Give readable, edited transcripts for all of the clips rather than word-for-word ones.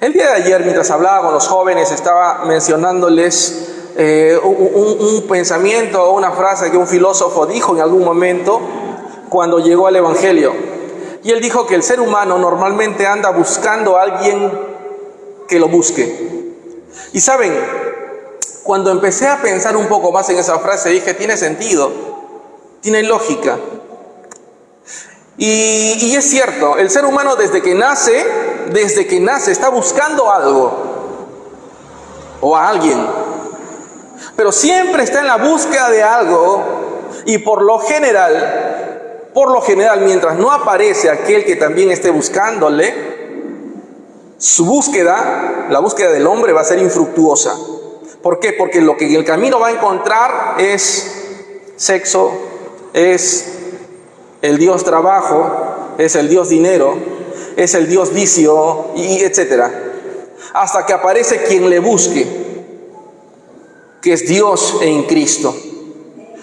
El día de ayer, mientras hablaba con los jóvenes, estaba mencionándoles un pensamiento o una frase que un filósofo dijo en algún momento cuando llegó al Evangelio. Y él dijo que el ser humano normalmente anda buscando a alguien que lo busque. Y saben, cuando empecé a pensar un poco más en esa frase, dije, tiene sentido, tiene lógica. Y es cierto, el ser humano desde que nace está buscando algo o a alguien, pero siempre está en la búsqueda de algo y por lo general, mientras no aparece aquel que también esté buscándole, su búsqueda, la búsqueda del hombre va a ser infructuosa. ¿Por qué? Porque lo que en el camino va a encontrar es sexo, es el Dios trabajo, es el Dios dinero, es el Dios vicio, y etcétera. Hasta que aparece quien le busque, que es Dios en Cristo.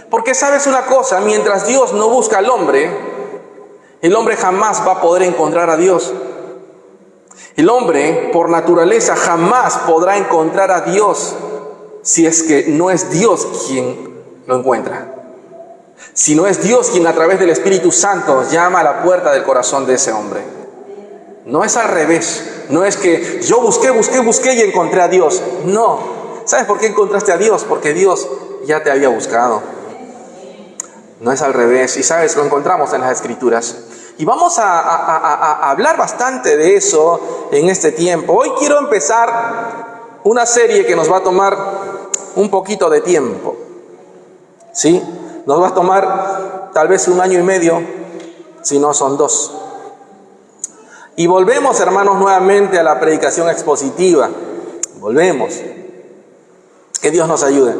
Porque sabes una cosa, mientras Dios no busca al hombre, el hombre jamás va a poder encontrar a Dios. El hombre, por naturaleza, jamás podrá encontrar a Dios si es que no es Dios quien lo encuentra. Si no es Dios quien a través del Espíritu Santo llama a la puerta del corazón de ese hombre. No es al revés. No es que yo busqué y encontré a Dios. No. ¿Sabes por qué encontraste a Dios? Porque Dios ya te había buscado. No es al revés. Y sabes, lo encontramos en las Escrituras. Y vamos a hablar bastante de eso en este tiempo. Hoy quiero empezar una serie que nos va a tomar un poquito de tiempo. ¿Sí? Nos va a tomar tal vez 1 año y medio, si no son 2. Y volvemos, hermanos, nuevamente a la predicación expositiva. Volvemos. Que Dios nos ayude,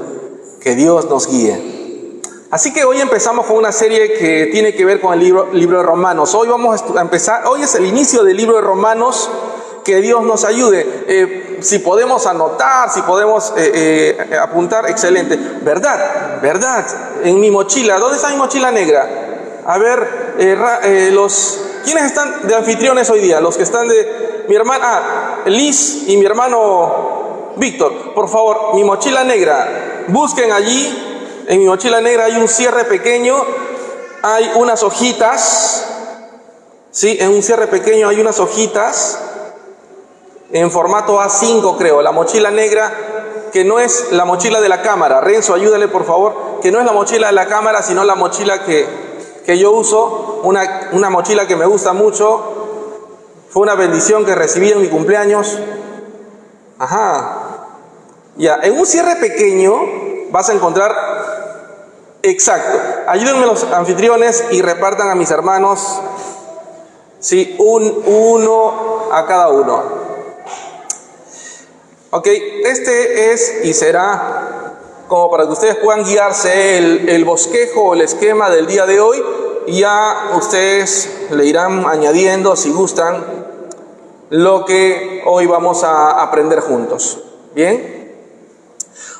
que Dios nos guíe. Así que hoy empezamos con una serie que tiene que ver con el libro de Romanos. Hoy vamos a empezar, hoy es el inicio del libro de Romanos. Que Dios nos ayude. Si podemos anotar, si podemos apuntar, excelente. Verdad, en mi mochila. ¿Dónde está mi mochila negra? A ver, ¿quiénes están de anfitriones hoy día? Los que están de mi hermana, Liz y mi hermano Víctor. Por favor, mi mochila negra. Busquen allí. En mi mochila negra hay un cierre pequeño. Hay unas hojitas. Sí, en un cierre pequeño hay unas hojitas. En formato A5 creo, la mochila negra, que no es la mochila de la cámara. Renzo, ayúdale por favor, que no es la mochila de la cámara, sino la mochila que yo uso, una mochila que me gusta mucho. Fue una bendición que recibí en mi cumpleaños. Ya, en un cierre pequeño vas a encontrar, exacto, ayúdenme los anfitriones y repartan a mis hermanos, sí, uno a cada uno. Ok, este es y será como para que ustedes puedan guiarse el bosquejo o el esquema del día de hoy. Y ya ustedes le irán añadiendo, si gustan, lo que hoy vamos a aprender juntos. ¿Bien?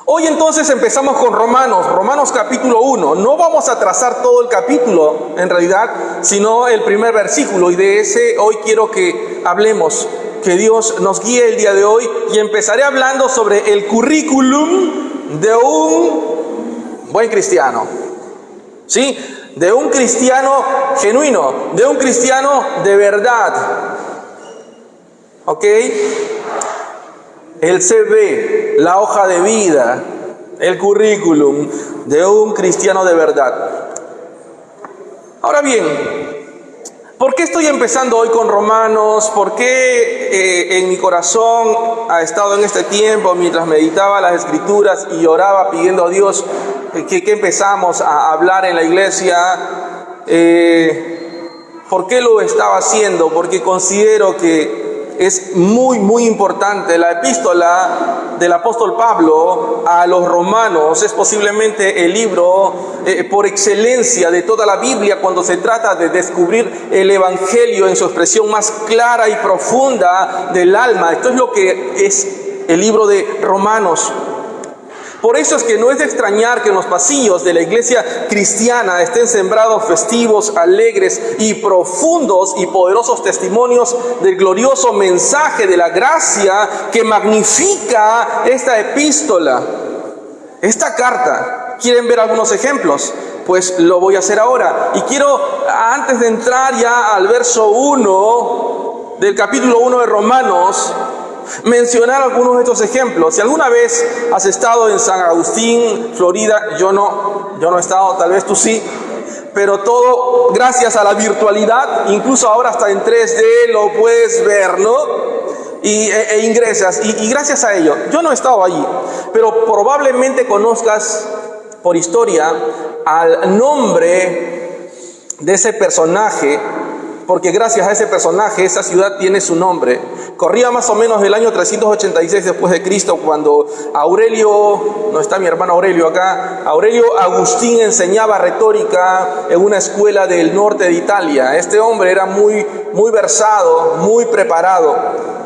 Hoy entonces empezamos con Romanos capítulo 1. No vamos a trazar todo el capítulo en realidad, sino el primer versículo. Y de ese hoy quiero que hablemos. Que Dios nos guíe el día de hoy y empezaré hablando sobre el currículum de un buen cristiano. ¿Sí? De un cristiano genuino, de un cristiano de verdad. ¿Ok? El CV, la hoja de vida, el currículum de un cristiano de verdad. Ahora bien, ¿por qué estoy empezando hoy con Romanos? ¿Por qué en mi corazón ha estado en este tiempo mientras meditaba las Escrituras y oraba pidiendo a Dios que empezamos a hablar en la iglesia? ¿Por qué lo estaba haciendo? Porque considero que es muy importante. La epístola del apóstol Pablo a los romanos es posiblemente el libro por excelencia de toda la Biblia cuando se trata de descubrir el evangelio en su expresión más clara y profunda del alma. Esto es lo que es el libro de Romanos. Por eso es que no es de extrañar que en los pasillos de la iglesia cristiana estén sembrados festivos, alegres y profundos y poderosos testimonios del glorioso mensaje de la gracia que magnifica esta epístola, esta carta. ¿Quieren ver algunos ejemplos? Pues lo voy a hacer ahora. Y quiero, antes de entrar ya al verso 1 del capítulo 1 de Romanos, mencionar algunos de estos ejemplos. Si alguna vez has estado en San Agustín, Florida, yo no he estado, tal vez tú sí, pero todo gracias a la virtualidad, incluso ahora hasta en 3D lo puedes ver, ¿no? E ingresas, y gracias a ello. Yo no he estado allí, pero probablemente conozcas por historia al nombre de ese personaje, porque gracias a ese personaje esa ciudad tiene su nombre. Corría más o menos el año 386 después de Cristo, cuando Aurelio, no está mi hermano Aurelio acá, Aurelio Agustín enseñaba retórica en una escuela del norte de Italia. Este hombre era muy versado, muy preparado.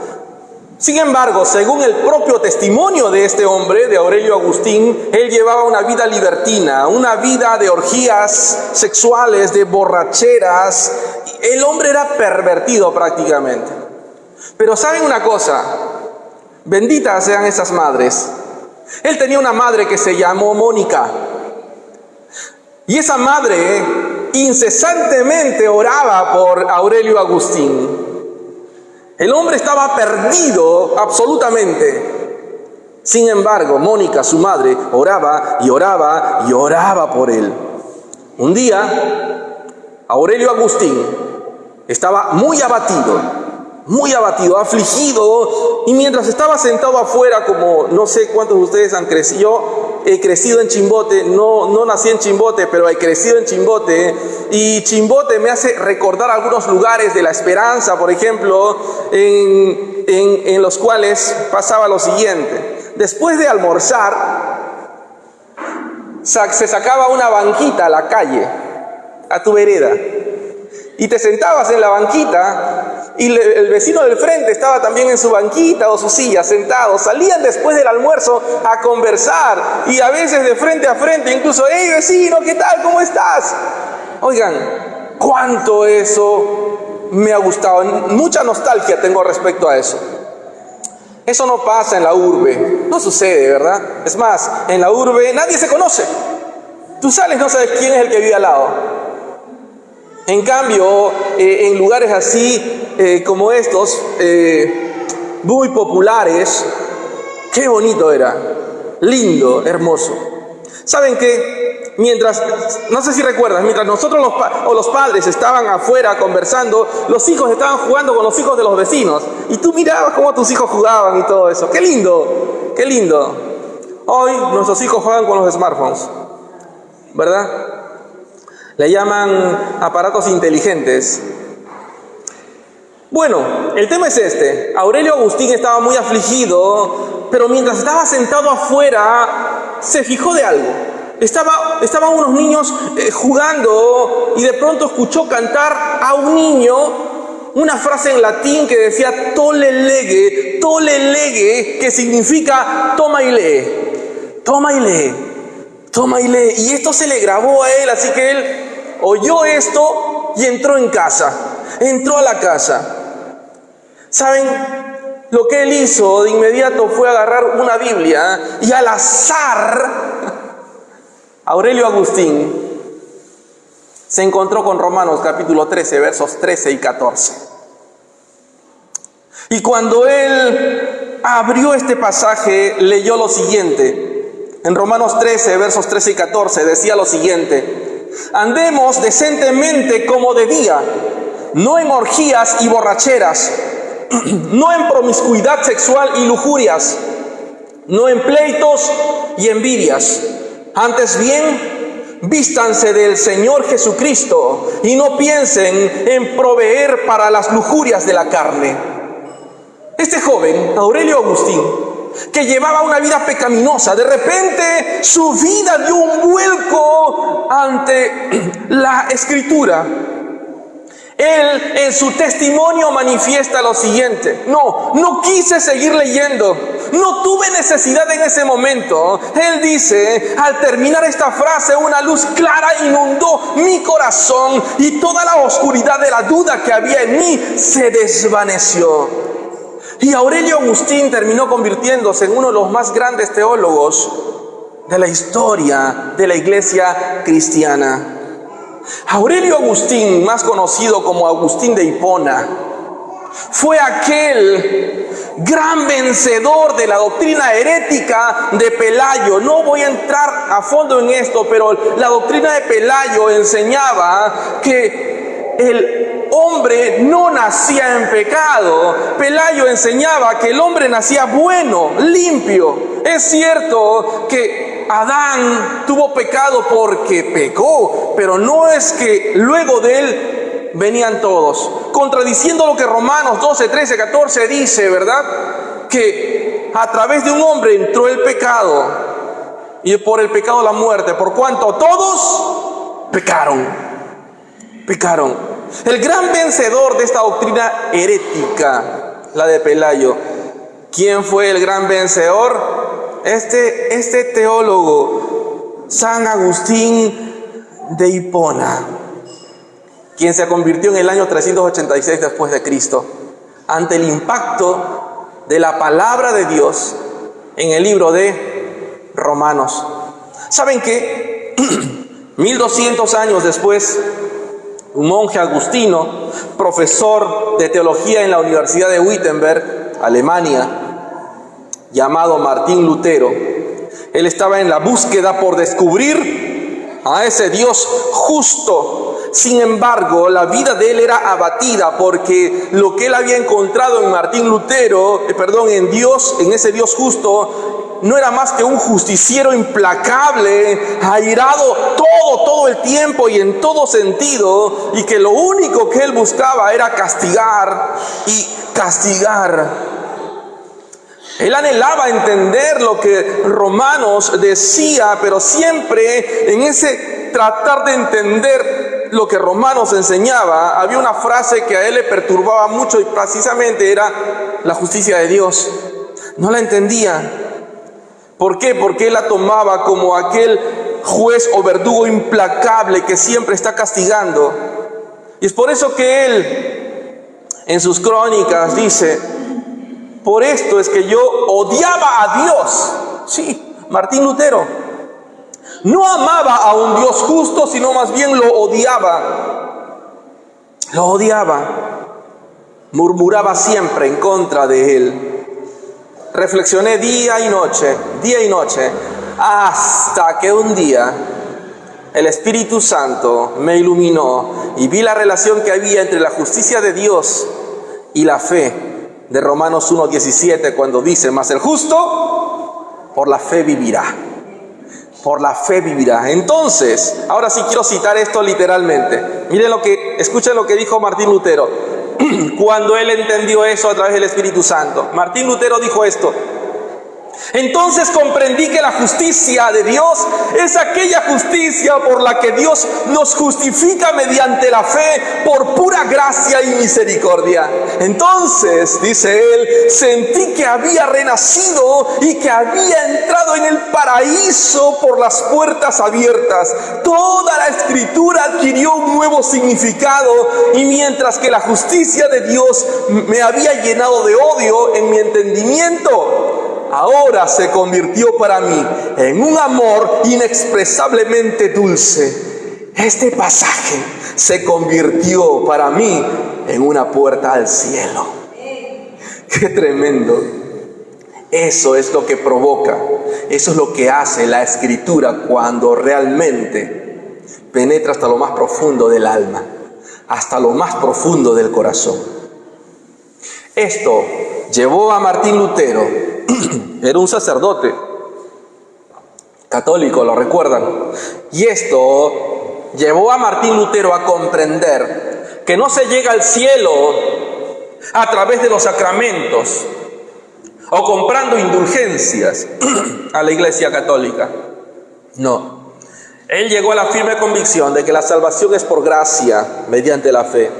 Sin embargo, según el propio testimonio de este hombre, de Aurelio Agustín, él llevaba una vida libertina, una vida de orgías sexuales, de borracheras. El hombre era pervertido prácticamente. Pero ¿saben una cosa? Benditas sean esas madres. Él tenía una madre que se llamó Mónica. Y esa madre incesantemente oraba por Aurelio Agustín. El hombre estaba perdido absolutamente. Sin embargo, Mónica, su madre, oraba y oraba y oraba por él. Un día, Aurelio Agustín estaba muy abatido, afligido, y mientras estaba sentado afuera, como no sé cuántos de ustedes han crecido, yo he crecido en Chimbote, no nací en Chimbote, pero he crecido en Chimbote, y Chimbote me hace recordar algunos lugares de la Esperanza, por ejemplo, en los cuales pasaba lo siguiente. Después de almorzar, se sacaba una banquita a la calle, a tu vereda, y te sentabas en la banquita, y el vecino del frente estaba también en su banquita o su silla, sentado. Salían después del almuerzo a conversar, y a veces de frente a frente, incluso, hey vecino, ¿qué tal? ¿Cómo estás? Oigan, cuánto eso me ha gustado. Mucha nostalgia tengo respecto a eso. Eso no pasa en la urbe, no sucede, ¿verdad? Es más, en la urbe nadie se conoce. Tú sales, no sabes quién es el que vive al lado. En cambio, en lugares así como estos, muy populares, qué bonito era, lindo, hermoso. ¿Saben qué? Mientras, no sé si recuerdas, mientras nosotros los padres estaban afuera conversando, los hijos estaban jugando con los hijos de los vecinos, y tú mirabas cómo tus hijos jugaban y todo eso. ¡Qué lindo! ¡Qué lindo! Hoy nuestros hijos juegan con los smartphones, ¿verdad? Le llaman aparatos inteligentes. Bueno, el tema es este. Aurelio Agustín estaba muy afligido, pero mientras estaba sentado afuera, se fijó de algo. Estaban unos niños jugando, y de pronto escuchó cantar a un niño una frase en latín que decía tolle lege, que significa toma y lee, toma y lee, toma y lee. Y esto se le grabó a él, así que él oyó esto y entró en casa, entró a la casa. ¿Saben? Lo que él hizo de inmediato fue agarrar una Biblia, y al azar Aurelio Agustín se encontró con Romanos capítulo 13, versos 13 y 14. Y cuando él abrió este pasaje, leyó lo siguiente. En Romanos 13, versos 13 y 14, decía lo siguiente: andemos decentemente como de día, no en orgías y borracheras, no en promiscuidad sexual y lujurias, no en pleitos y envidias. Antes bien, vístanse del Señor Jesucristo y no piensen en proveer para las lujurias de la carne. Este joven, Aurelio Agustín, que llevaba una vida pecaminosa, de repente su vida dio un vuelco ante la Escritura. Él en su testimonio manifiesta lo siguiente: no quise seguir leyendo, No tuve necesidad en ese momento. Él dice, al terminar esta frase, una luz clara inundó mi corazón y toda la oscuridad de la duda que había en mí se desvaneció. Y Aurelio Agustín terminó convirtiéndose en uno de los más grandes teólogos de la historia de la iglesia cristiana. Aurelio Agustín, más conocido como Agustín de Hipona, fue aquel gran vencedor de la doctrina herética de Pelayo. No voy a entrar a fondo en esto, pero la doctrina de Pelayo enseñaba que el hombre no nacía en pecado. Pelayo enseñaba que el hombre nacía bueno, limpio. Es cierto que Adán tuvo pecado porque pecó, pero no es que luego de él venían todos, contradiciendo lo que Romanos 12, 13, 14 dice, ¿verdad? Que a través de un hombre entró el pecado y por el pecado la muerte, por cuanto todos pecaron. El gran vencedor de esta doctrina herética, la de Pelayo, ¿quién fue el gran vencedor? Este teólogo, San Agustín de Hipona, quien se convirtió en el año 386 después de Cristo, ante el impacto de la palabra de Dios en el libro de Romanos. ¿Saben qué? 1200 años después, un monje agustino, profesor de teología en la Universidad de Wittenberg, Alemania, llamado Martín Lutero, él estaba en la búsqueda por descubrir a ese Dios justo. Sin embargo, la vida de él era abatida porque lo que él había encontrado en Martín Lutero, en Dios, en ese Dios justo, no era más que un justiciero implacable, airado todo el tiempo y en todo sentido, y que lo único que él buscaba era castigar y castigar. Él anhelaba entender lo que Romanos decía, pero siempre en ese tratar de entender lo que Romanos enseñaba, había una frase que a él le perturbaba mucho y precisamente era la justicia de Dios. No la entendía. ¿Por qué? Porque él la tomaba como aquel juez o verdugo implacable que siempre está castigando. Y es por eso que él en sus crónicas dice: por esto es que yo odiaba a Dios. Sí, Martín Lutero no amaba a un Dios justo, sino más bien lo odiaba. Lo odiaba. Murmuraba siempre en contra de él. Reflexioné día y noche, hasta que un día el Espíritu Santo me iluminó y vi la relación que había entre la justicia de Dios y la fe de Romanos 1:17, cuando dice: mas el justo por la fe vivirá. Por la fe vivirá. Entonces, ahora sí quiero citar esto literalmente. Escuchen lo que dijo Martín Lutero cuando él entendió eso a través del Espíritu Santo. Martín Lutero dijo esto: entonces comprendí que la justicia de Dios es aquella justicia por la que Dios nos justifica mediante la fe por pura gracia y misericordia. Entonces, dice él, sentí que había renacido y que había entrado en el paraíso por las puertas abiertas. Toda la escritura adquirió un nuevo significado, y mientras que la justicia de Dios me había llenado de odio en mi entendimiento, ahora se convirtió para mí en un amor inexpresablemente dulce. Este pasaje se convirtió para mí en una puerta al cielo. ¡Qué tremendo! Eso es lo que provoca, eso es lo que hace la Escritura cuando realmente penetra hasta lo más profundo del alma, hasta lo más profundo del corazón. Esto llevó a Martín Lutero. Era un sacerdote católico, lo recuerdan. Y esto llevó a Martín Lutero a comprender que no se llega al cielo a través de los sacramentos o comprando indulgencias a la Iglesia Católica. No. Él llegó a la firme convicción de que la salvación es por gracia mediante la fe.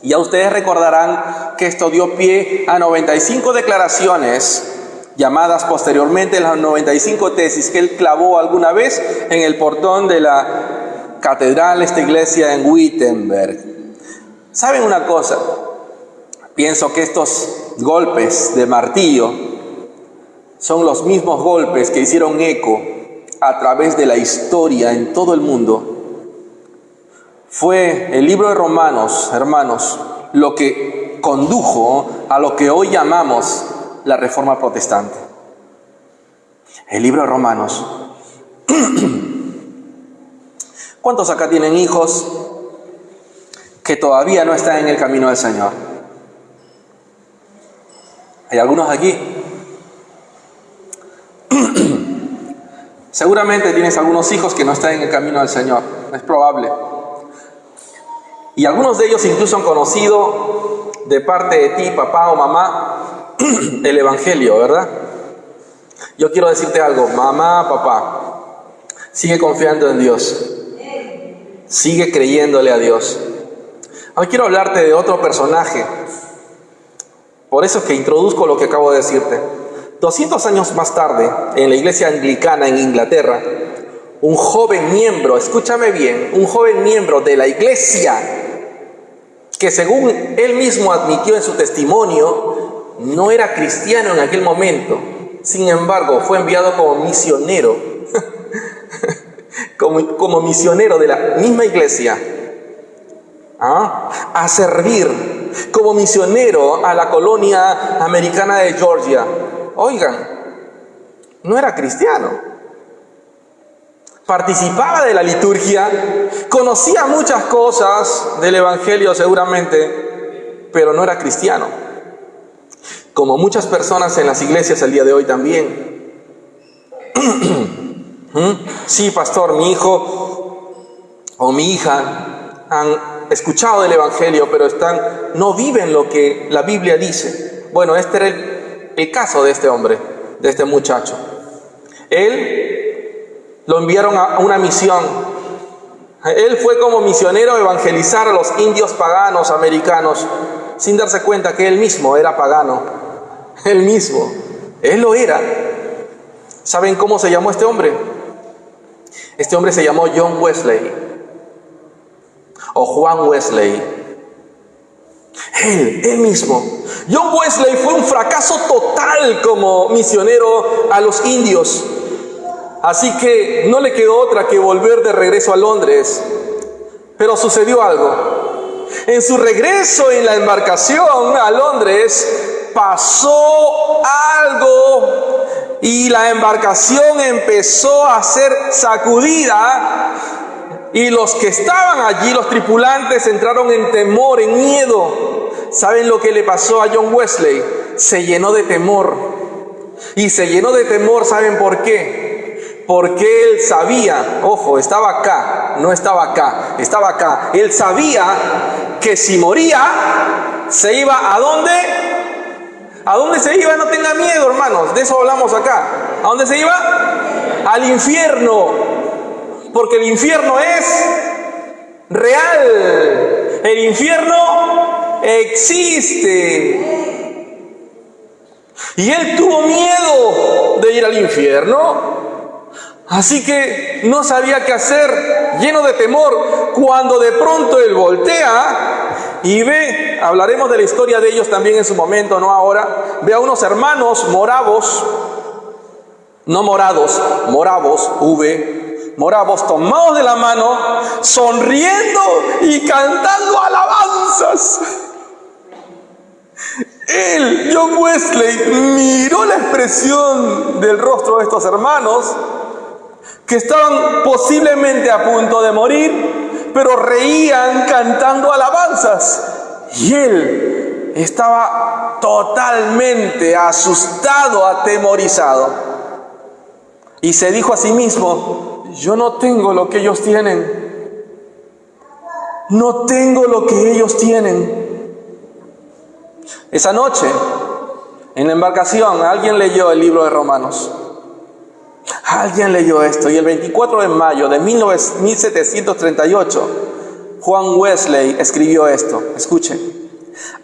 Y ya ustedes recordarán que esto dio pie a 95 declaraciones llamadas posteriormente las 95 tesis que él clavó alguna vez en el portón de la catedral de esta iglesia en Wittenberg. ¿Saben una cosa? Pienso que estos golpes de martillo son los mismos golpes que hicieron eco a través de la historia en todo el mundo. Fue el libro de Romanos, hermanos, lo que condujo a lo que hoy llamamos la Reforma Protestante. El libro de Romanos. ¿Cuántos acá tienen hijos que todavía no están en el camino del Señor? ¿Hay algunos aquí? Seguramente tienes algunos hijos que no están en el camino del Señor. Es probable. Y algunos de ellos incluso han conocido de parte de ti, papá o mamá, el Evangelio, ¿verdad? Yo quiero decirte algo, mamá, papá, sigue confiando en Dios. Sigue creyéndole a Dios. Hoy quiero hablarte de otro personaje. Por eso es que introduzco lo que acabo de decirte. 200 años más tarde, en la iglesia anglicana en Inglaterra, un joven miembro, escúchame bien, un joven miembro de la iglesia, que según él mismo admitió en su testimonio, no era cristiano en aquel momento. Sin embargo, fue enviado como misionero, como misionero de la misma iglesia, a servir como misionero a la colonia americana de Georgia. Oigan, no era cristiano. Participaba de la liturgia, conocía muchas cosas del Evangelio seguramente, pero no era cristiano. Como muchas personas en las iglesias el día de hoy también. Sí, pastor, mi hijo o mi hija han escuchado del Evangelio, pero no viven lo que la Biblia dice. Bueno, este era el caso de este hombre, de este muchacho. Él lo enviaron a una misión. Él fue como misionero a evangelizar a los indios paganos americanos, sin darse cuenta que él mismo era pagano. Él mismo. Él lo era. ¿Saben cómo se llamó este hombre? Este hombre se llamó John Wesley. O Juan Wesley. Él mismo. John Wesley fue un fracaso total como misionero a los indios. Así que no le quedó otra que volver de regreso a Londres. Pero sucedió algo. En su regreso en la embarcación a Londres, pasó algo y la embarcación empezó a ser sacudida. Y los que estaban allí, los tripulantes, entraron en temor, en miedo. ¿Saben lo que le pasó a John Wesley? Se llenó de temor. Y se llenó de temor, ¿saben por qué? Porque él sabía, ojo, estaba acá, no estaba acá, estaba acá. Él sabía que si moría, se iba ¿a dónde? ¿A dónde se iba? No tenga miedo, hermanos, de eso hablamos acá. ¿A dónde se iba? Al infierno. Porque el infierno es real. El infierno existe. Y él tuvo miedo de ir al infierno. Así que no sabía qué hacer, lleno de temor, cuando de pronto él voltea y ve, hablaremos de la historia de ellos también en su momento, no ahora, ve a unos hermanos moravos, no morados, moravos, moravos tomados de la mano, sonriendo y cantando alabanzas. Él, John Wesley, miró la expresión del rostro de estos hermanos que estaban posiblemente a punto de morir, pero reían cantando alabanzas. Y él estaba totalmente asustado, atemorizado. Y se dijo a sí mismo: yo no tengo lo que ellos tienen. No tengo lo que ellos tienen. Esa noche, en la embarcación, alguien leyó el libro de Romanos. Alguien leyó esto, y el 24 de mayo de 1738, Juan Wesley escribió esto. Escuchen.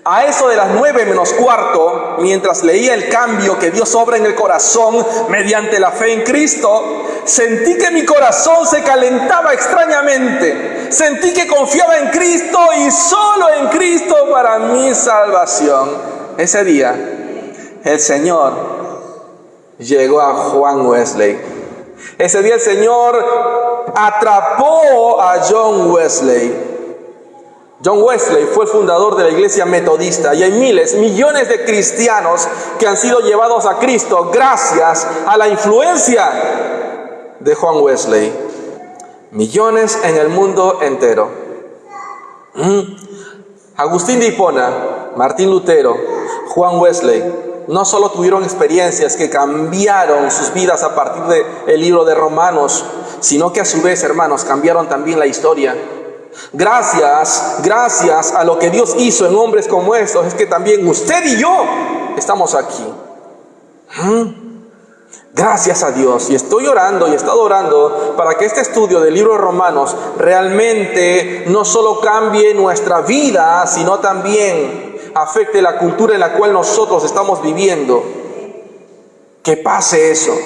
A eso de las 9 menos cuarto, mientras leía el cambio que Dios obra en el corazón mediante la fe en Cristo, sentí que mi corazón se calentaba extrañamente. Sentí que confiaba en Cristo y solo en Cristo para mi salvación. Ese día, el Señor llegó a Juan Wesley. Ese día el Señor atrapó a John Wesley. John Wesley fue el fundador de la iglesia metodista y hay miles, millones de cristianos que han sido llevados a Cristo gracias a la influencia de Juan Wesley. Millones en el mundo entero. Agustín de Hipona, Martín Lutero, Juan Wesley no solo tuvieron experiencias que cambiaron sus vidas a partir del libro de Romanos, sino que a su vez, hermanos, cambiaron también la historia. Gracias a lo que Dios hizo en hombres como estos, es que también usted y yo estamos aquí. Gracias a Dios. Y estoy orando y he estado orando para que este estudio del libro de Romanos realmente no solo cambie nuestra vida, sino también afecte la cultura en la cual nosotros estamos viviendo. Que pase eso.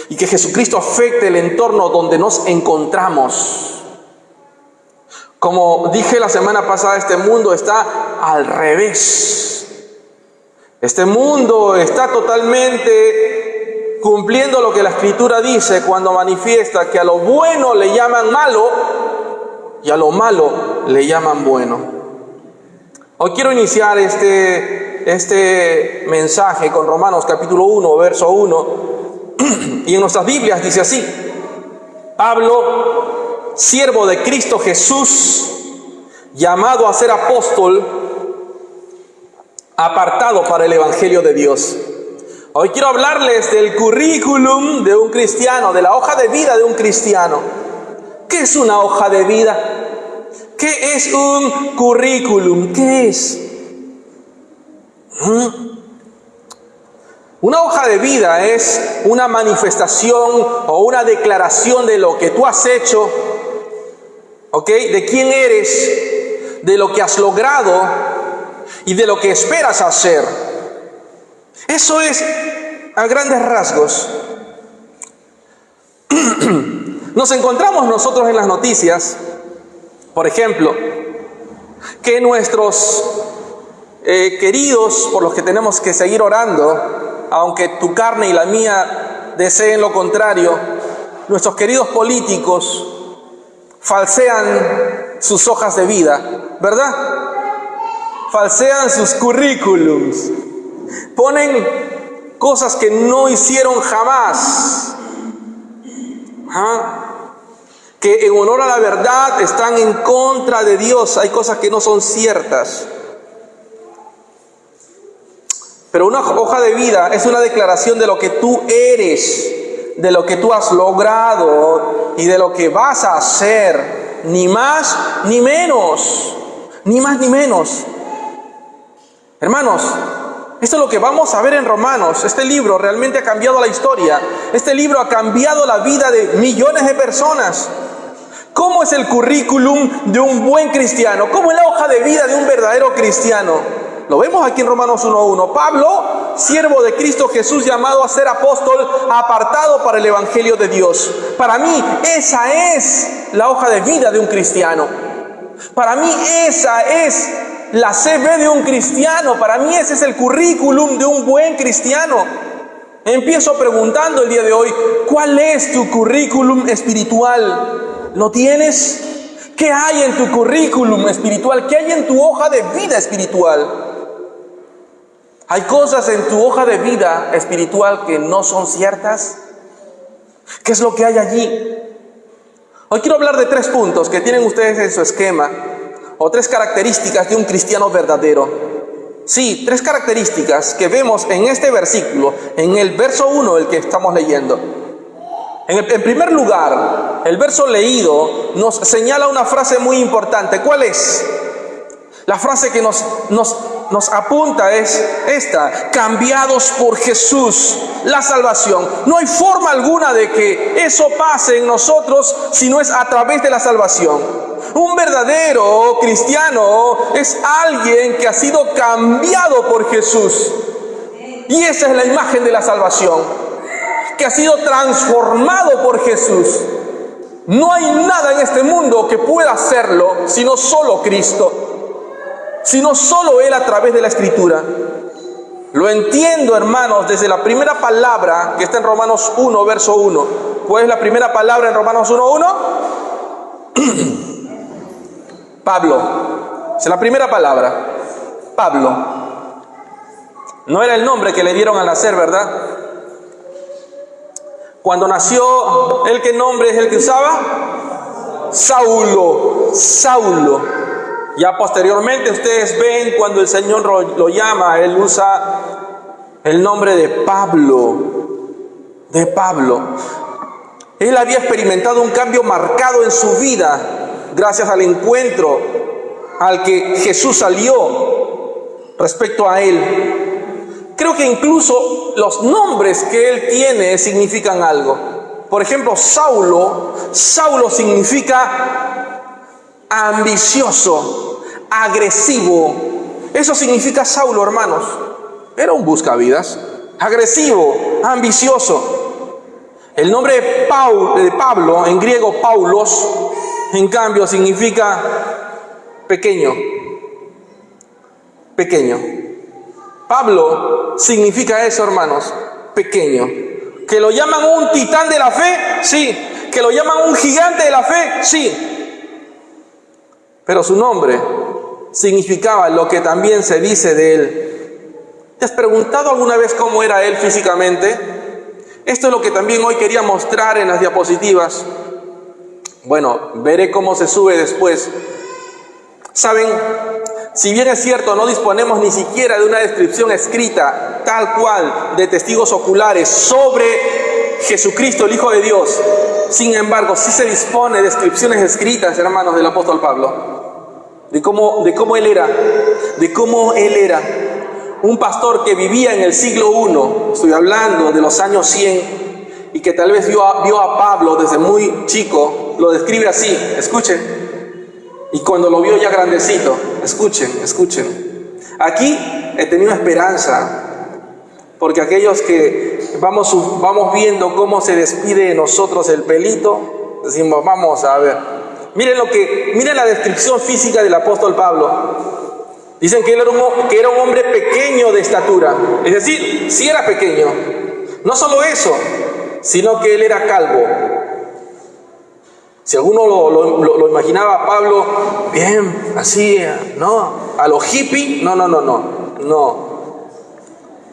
Y que Jesucristo afecte el entorno donde nos encontramos. Como dije la semana pasada, este mundo está al revés. Este mundo está totalmente cumpliendo lo que la Escritura dice cuando manifiesta que a lo bueno le llaman malo y a lo malo le llaman bueno. Hoy quiero iniciar este mensaje con Romanos capítulo 1, verso 1. Y en nuestras Biblias dice así: Pablo, siervo de Cristo Jesús, llamado a ser apóstol, apartado para el Evangelio de Dios. Hoy quiero hablarles del currículum de un cristiano, de la hoja de vida de un cristiano. ¿Qué es una hoja de vida? ¿Qué es un currículum? ¿Qué es? Una hoja de vida es una manifestación o una declaración de lo que tú has hecho, ¿ok? De quién eres, de lo que has logrado y de lo que esperas hacer. Eso es a grandes rasgos. Nos encontramos nosotros en las noticias, por ejemplo, que nuestros queridos, por los que tenemos que seguir orando, aunque tu carne y la mía deseen lo contrario, nuestros queridos políticos falsean sus hojas de vida, ¿verdad? Falsean sus currículums, ponen cosas que no hicieron jamás, que en honor a la verdad están en contra de Dios. Hay cosas que no son ciertas. Pero una hoja de vida es una declaración de lo que tú eres, de lo que tú has logrado y de lo que vas a hacer. Ni más ni menos. Ni más ni menos. Hermanos, esto es lo que vamos a ver en Romanos. Este libro realmente ha cambiado la historia. Este libro ha cambiado la vida de millones de personas. ¿Cómo es el currículum de un buen cristiano? ¿Cómo es la hoja de vida de un verdadero cristiano? Lo vemos aquí en Romanos 1:1. Pablo, siervo de Cristo Jesús, llamado a ser apóstol, apartado para el Evangelio de Dios. Para mí, esa es la hoja de vida de un cristiano. Para mí, esa es la CV de un cristiano. Para mí, ese es el currículum de un buen cristiano. Empiezo preguntando el día de hoy: ¿cuál es tu currículum espiritual? ¿Lo tienes? ¿Qué hay en tu currículum espiritual? ¿Qué hay en tu hoja de vida espiritual? ¿Hay cosas en tu hoja de vida espiritual que no son ciertas? ¿Qué es lo que hay allí? Hoy quiero hablar de 3 puntos que tienen ustedes en su esquema, o 3 características de un cristiano verdadero. Sí, 3 características que vemos en este versículo, en el verso 1, el que estamos leyendo. En primer lugar, el verso leído nos señala una frase muy importante. ¿Cuál es? La frase que nos apunta es esta: cambiados por Jesús, la salvación. No hay forma alguna de que eso pase en nosotros si no es a través de la salvación. Un verdadero cristiano es alguien que ha sido cambiado por Jesús. Y esa es la imagen de la salvación, que ha sido transformado por Jesús. No hay nada en este mundo que pueda hacerlo, sino solo Cristo, sino solo Él a través de la Escritura. Lo entiendo, hermanos, desde la primera palabra que está en Romanos 1, verso 1. ¿Cuál es la primera palabra en Romanos 1:1? Pablo. Esa es la primera palabra. Pablo. No era el nombre que le dieron al nacer, ¿verdad? Cuando nació, ¿el qué nombre es el que usaba? Saulo. Saulo. Ya posteriormente ustedes ven cuando el Señor lo llama, Él usa el nombre de Pablo. De Pablo. Él había experimentado un cambio marcado en su vida gracias al encuentro al que Jesús salió respecto a él. Creo que incluso los nombres que él tiene significan algo. Por ejemplo, Saulo significa ambicioso, agresivo. Eso significa Saulo, hermanos. Era un buscavidas, agresivo, ambicioso. El nombre de Pablo, en griego Paulos, en cambio significa pequeño. Pequeño. Pablo significa eso, hermanos, pequeño. ¿Que lo llaman un titán de la fe? Sí. ¿Que lo llaman un gigante de la fe? Sí. Pero su nombre significaba lo que también se dice de él. ¿Te has preguntado alguna vez cómo era él físicamente? Esto es lo que también hoy quería mostrar en las diapositivas. Bueno, veré cómo se sube después. ¿Saben? Si bien es cierto, no disponemos ni siquiera de una descripción escrita, tal cual, de testigos oculares sobre Jesucristo, el Hijo de Dios. Sin embargo, sí se dispone de descripciones escritas, hermanos, del apóstol Pablo. De cómo él era. De cómo él era. Un pastor que vivía en el siglo I, estoy hablando de los años 100, y que tal vez vio a Pablo desde muy chico, lo describe así, escuchen. Y cuando lo vio ya grandecito, escuchen. Aquí he tenido esperanza, porque aquellos que vamos viendo cómo se despide de nosotros el pelito, decimos, vamos a ver. Miren la descripción física del apóstol Pablo. Dicen que él era un hombre pequeño de estatura, es decir, sí era pequeño. No solo eso, sino que él era calvo. Si alguno lo imaginaba a Pablo bien, así, ¿no? A los hippie, no.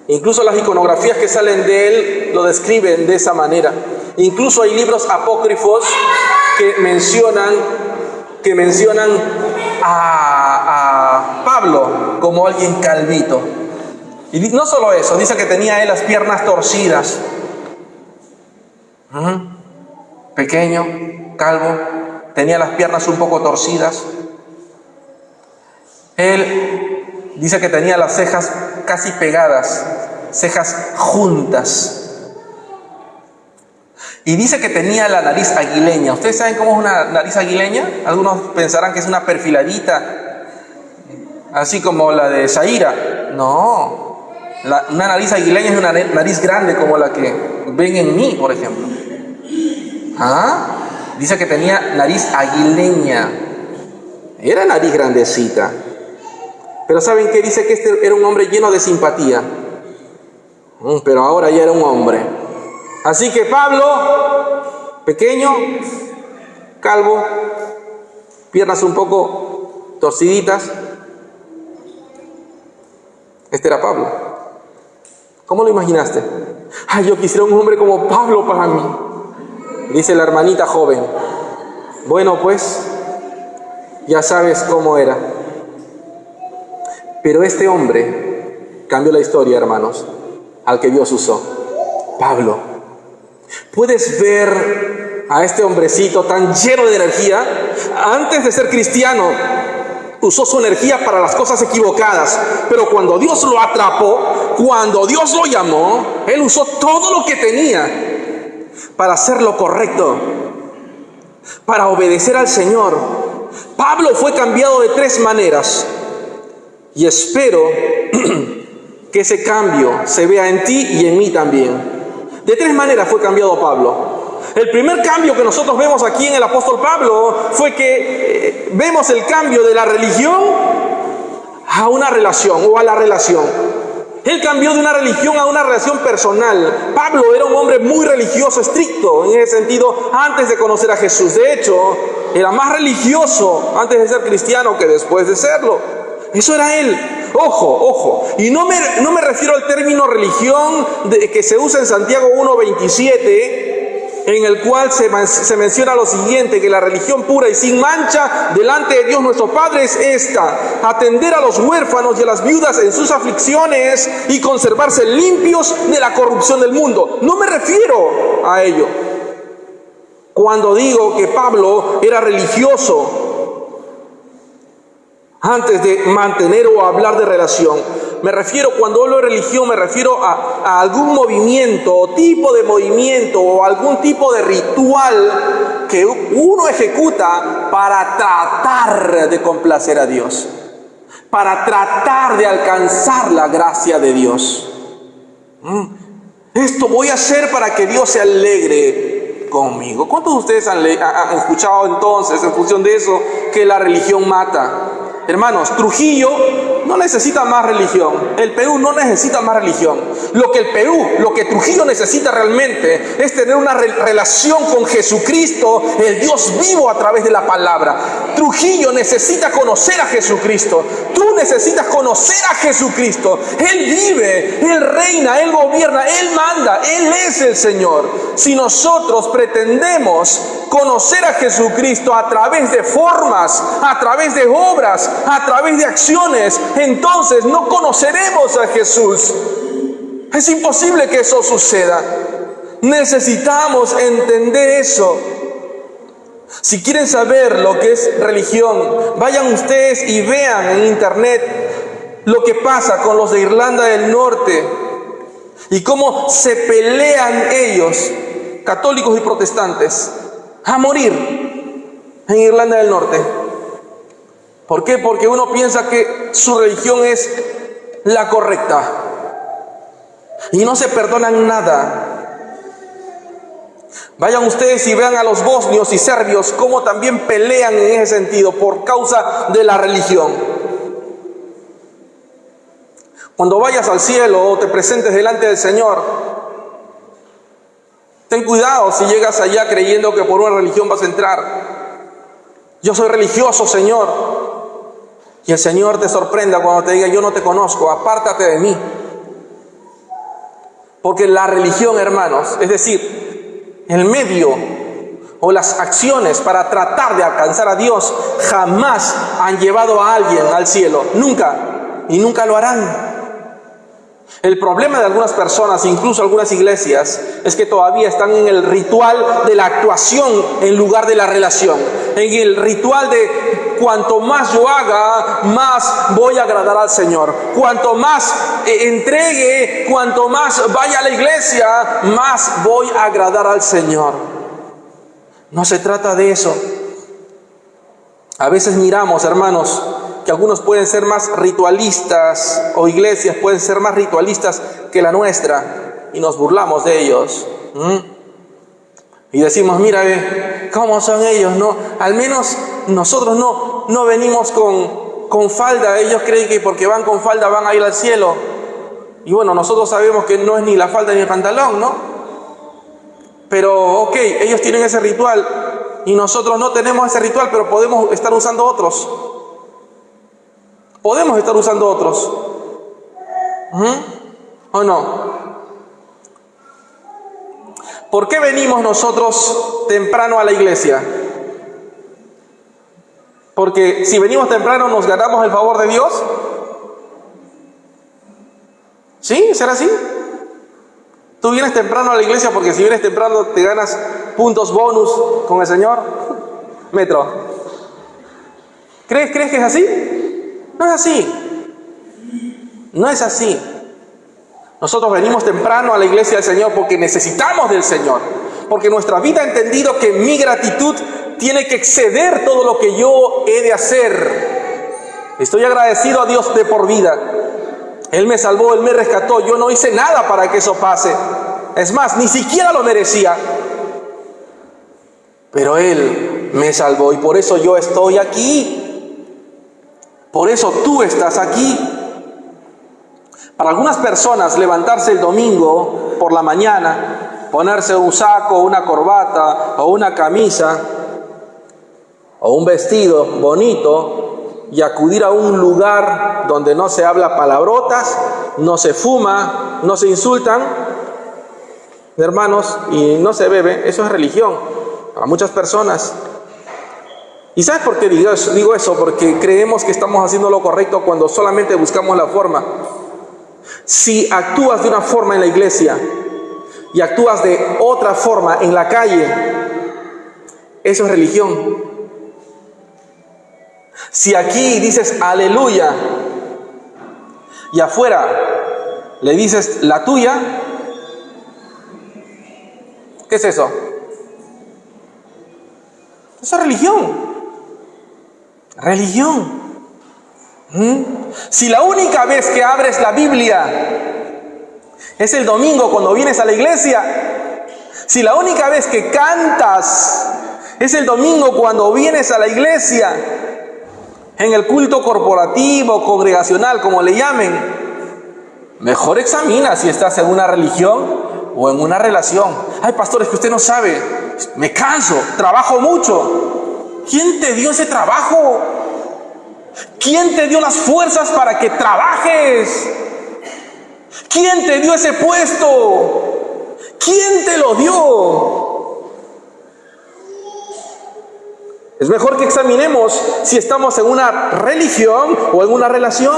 Incluso las iconografías que salen de él lo describen de esa manera. Incluso hay libros apócrifos que mencionan a Pablo como alguien calvito. Y no solo eso, dice que tenía él las piernas torcidas. Pequeño, calvo, tenía las piernas un poco torcidas. Él dice que tenía las cejas casi pegadas, cejas juntas. Y dice que tenía la nariz aguileña. ¿Ustedes saben cómo es una nariz aguileña? Algunos pensarán que es una perfiladita, así como la de Zaira. No, una nariz aguileña es una nariz grande como la que ven en mí, por ejemplo. Dice que tenía nariz aguileña. Era nariz grandecita. Pero ¿saben qué? Dice que este era un hombre lleno de simpatía. Pero ahora ya era un hombre. Así que Pablo, pequeño, calvo, piernas un poco torciditas. Este era Pablo. ¿Cómo lo imaginaste? Yo quisiera un hombre como Pablo para mí, dice la hermanita joven. Bueno, pues, ya sabes cómo era. Pero este hombre cambió la historia, hermanos, al que Dios usó. Pablo. Puedes ver a este hombrecito tan lleno de energía. Antes de ser cristiano, usó su energía para las cosas equivocadas. Pero cuando Dios lo atrapó, cuando Dios lo llamó, él usó todo lo que tenía para hacer lo correcto, para obedecer al Señor. Pablo fue cambiado de 3 maneras. Y espero que ese cambio se vea en ti y en mí también. De 3 maneras fue cambiado Pablo. El primer cambio que nosotros vemos aquí en el apóstol Pablo fue que vemos el cambio de la religión a una relación o a la relación. Él cambió de una religión a una relación personal. Pablo era un hombre muy religioso, estricto en ese sentido antes de conocer a Jesús. De hecho, era más religioso antes de ser cristiano que después de serlo. Eso era él. Ojo. Y no me refiero al término religión que se usa en Santiago 1:27, en el cual se menciona lo siguiente, que la religión pura y sin mancha delante de Dios nuestro Padre es esta: atender a los huérfanos y a las viudas en sus aflicciones y conservarse limpios de la corrupción del mundo. No me refiero a ello. Cuando digo que Pablo era religioso antes de mantener o hablar de relación, cuando hablo de religión, me refiero a algún movimiento o tipo de movimiento o algún tipo de ritual que uno ejecuta para tratar de complacer a Dios, para tratar de alcanzar la gracia de Dios. Esto voy a hacer para que Dios se alegre conmigo. ¿Cuántos de ustedes han escuchado entonces, en función de eso, que la religión mata? Hermanos, Trujillo no necesita más religión. El Perú no necesita más religión. Lo que Trujillo necesita realmente es tener una relación con Jesucristo, el Dios vivo a través de la palabra. Trujillo necesita conocer a Jesucristo. Tú necesitas conocer a Jesucristo. Él vive, Él reina, Él gobierna, Él manda, Él es el Señor. Si nosotros pretendemos conocer a Jesucristo a través de formas, a través de obras, a través de acciones, entonces no conoceremos a Jesús. Es imposible que eso suceda. Necesitamos entender eso. Si quieren saber lo que es religión, vayan ustedes y vean en internet lo que pasa con los de Irlanda del Norte y cómo se pelean ellos, católicos y protestantes, a morir en Irlanda del Norte. ¿Por qué? Porque uno piensa que su religión es la correcta y no se perdonan nada. Vayan ustedes y vean a los bosnios y serbios cómo también pelean en ese sentido por causa de la religión. Cuando vayas al cielo o te presentes delante del Señor, ten cuidado si llegas allá creyendo que por una religión vas a entrar. Yo soy religioso, Señor. Y el Señor te sorprenda cuando te diga: yo no te conozco, apártate de mí. Porque la religión, hermanos, es decir, el medio o las acciones para tratar de alcanzar a Dios, jamás han llevado a alguien al cielo. Nunca. Y nunca lo harán. El problema de algunas personas, incluso algunas iglesias, es que todavía están en el ritual de la actuación en lugar de la relación. En el ritual de cuanto más yo haga, más voy a agradar al Señor. Cuanto más entregue, cuanto más vaya a la iglesia, más voy a agradar al Señor. No se trata de eso. A veces miramos, hermanos, que algunos pueden ser más ritualistas, o iglesias pueden ser más ritualistas que la nuestra, y nos burlamos de ellos. Y decimos: mira, ¿cómo son ellos? No, al menos nosotros no venimos con falda. Ellos creen que porque van con falda van a ir al cielo. Y bueno, nosotros sabemos que no es ni la falda ni el pantalón, ¿no? Pero ellos tienen ese ritual y nosotros no tenemos ese ritual, pero podemos estar usando otros. Podemos estar usando otros. ¿O no? ¿Por qué venimos nosotros temprano a la iglesia? Porque si venimos temprano nos ganamos el favor de Dios. ¿Sí? ¿Será así? Tú vienes temprano a la iglesia porque si vienes temprano te ganas puntos bonus con el Señor. Metro. ¿Crees que es así? No es así. No es así. Nosotros venimos temprano a la iglesia del Señor porque necesitamos del Señor. Porque nuestra vida ha entendido que mi gratitud tiene que exceder todo lo que yo he de hacer. Estoy agradecido a Dios de por vida. Él me salvó, Él me rescató. Yo no hice nada para que eso pase. Es más, ni siquiera lo merecía. Pero Él me salvó y por eso yo estoy aquí. Por eso tú estás aquí. Para algunas personas, levantarse el domingo por la mañana, ponerse un saco, una corbata o una camisa o un vestido bonito y acudir a un lugar donde no se habla palabrotas, no se fuma, no se insultan, hermanos, y no se bebe, eso es religión para muchas personas. ¿Y sabes por qué digo eso? Porque creemos que estamos haciendo lo correcto cuando solamente buscamos la forma. Si actúas de una forma en la iglesia y actúas de otra forma en la calle, eso es religión. Si aquí dices aleluya y afuera le dices la tuya, ¿qué es eso? Eso es religión. Religión. Si la única vez que abres la Biblia es el domingo cuando vienes a la iglesia, si la única vez que cantas es el domingo cuando vienes a la iglesia, en el culto corporativo, congregacional, como le llamen, mejor examina si estás en una religión o en una relación. Ay, pastor, es que usted no sabe, me canso, trabajo mucho. ¿Quién te dio ese trabajo? ¿Quién te dio las fuerzas para que trabajes? ¿Quién te dio ese puesto? ¿Quién te lo dio? Es mejor que examinemos si estamos en una religión o en una relación.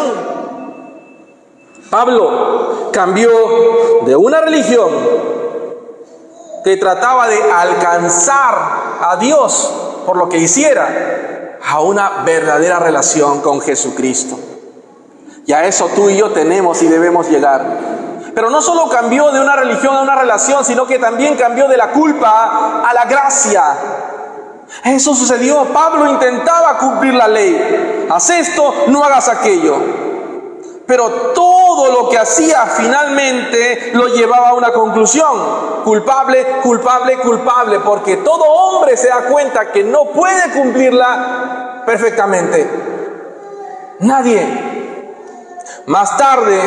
Pablo cambió de una religión que trataba de alcanzar a Dios por lo que hiciera, a una verdadera relación con Jesucristo. Y a eso tú y yo tenemos y debemos llegar. Pero no solo cambió de una religión a una relación, sino que también cambió de la culpa a la gracia. Eso sucedió. Pablo intentaba cumplir la ley. Haz esto, no hagas aquello. Pero todo lo que hacía finalmente lo llevaba a una conclusión. Culpable, culpable, culpable. Porque todo hombre se da cuenta que no puede cumplirla perfectamente. Nadie. Más tarde,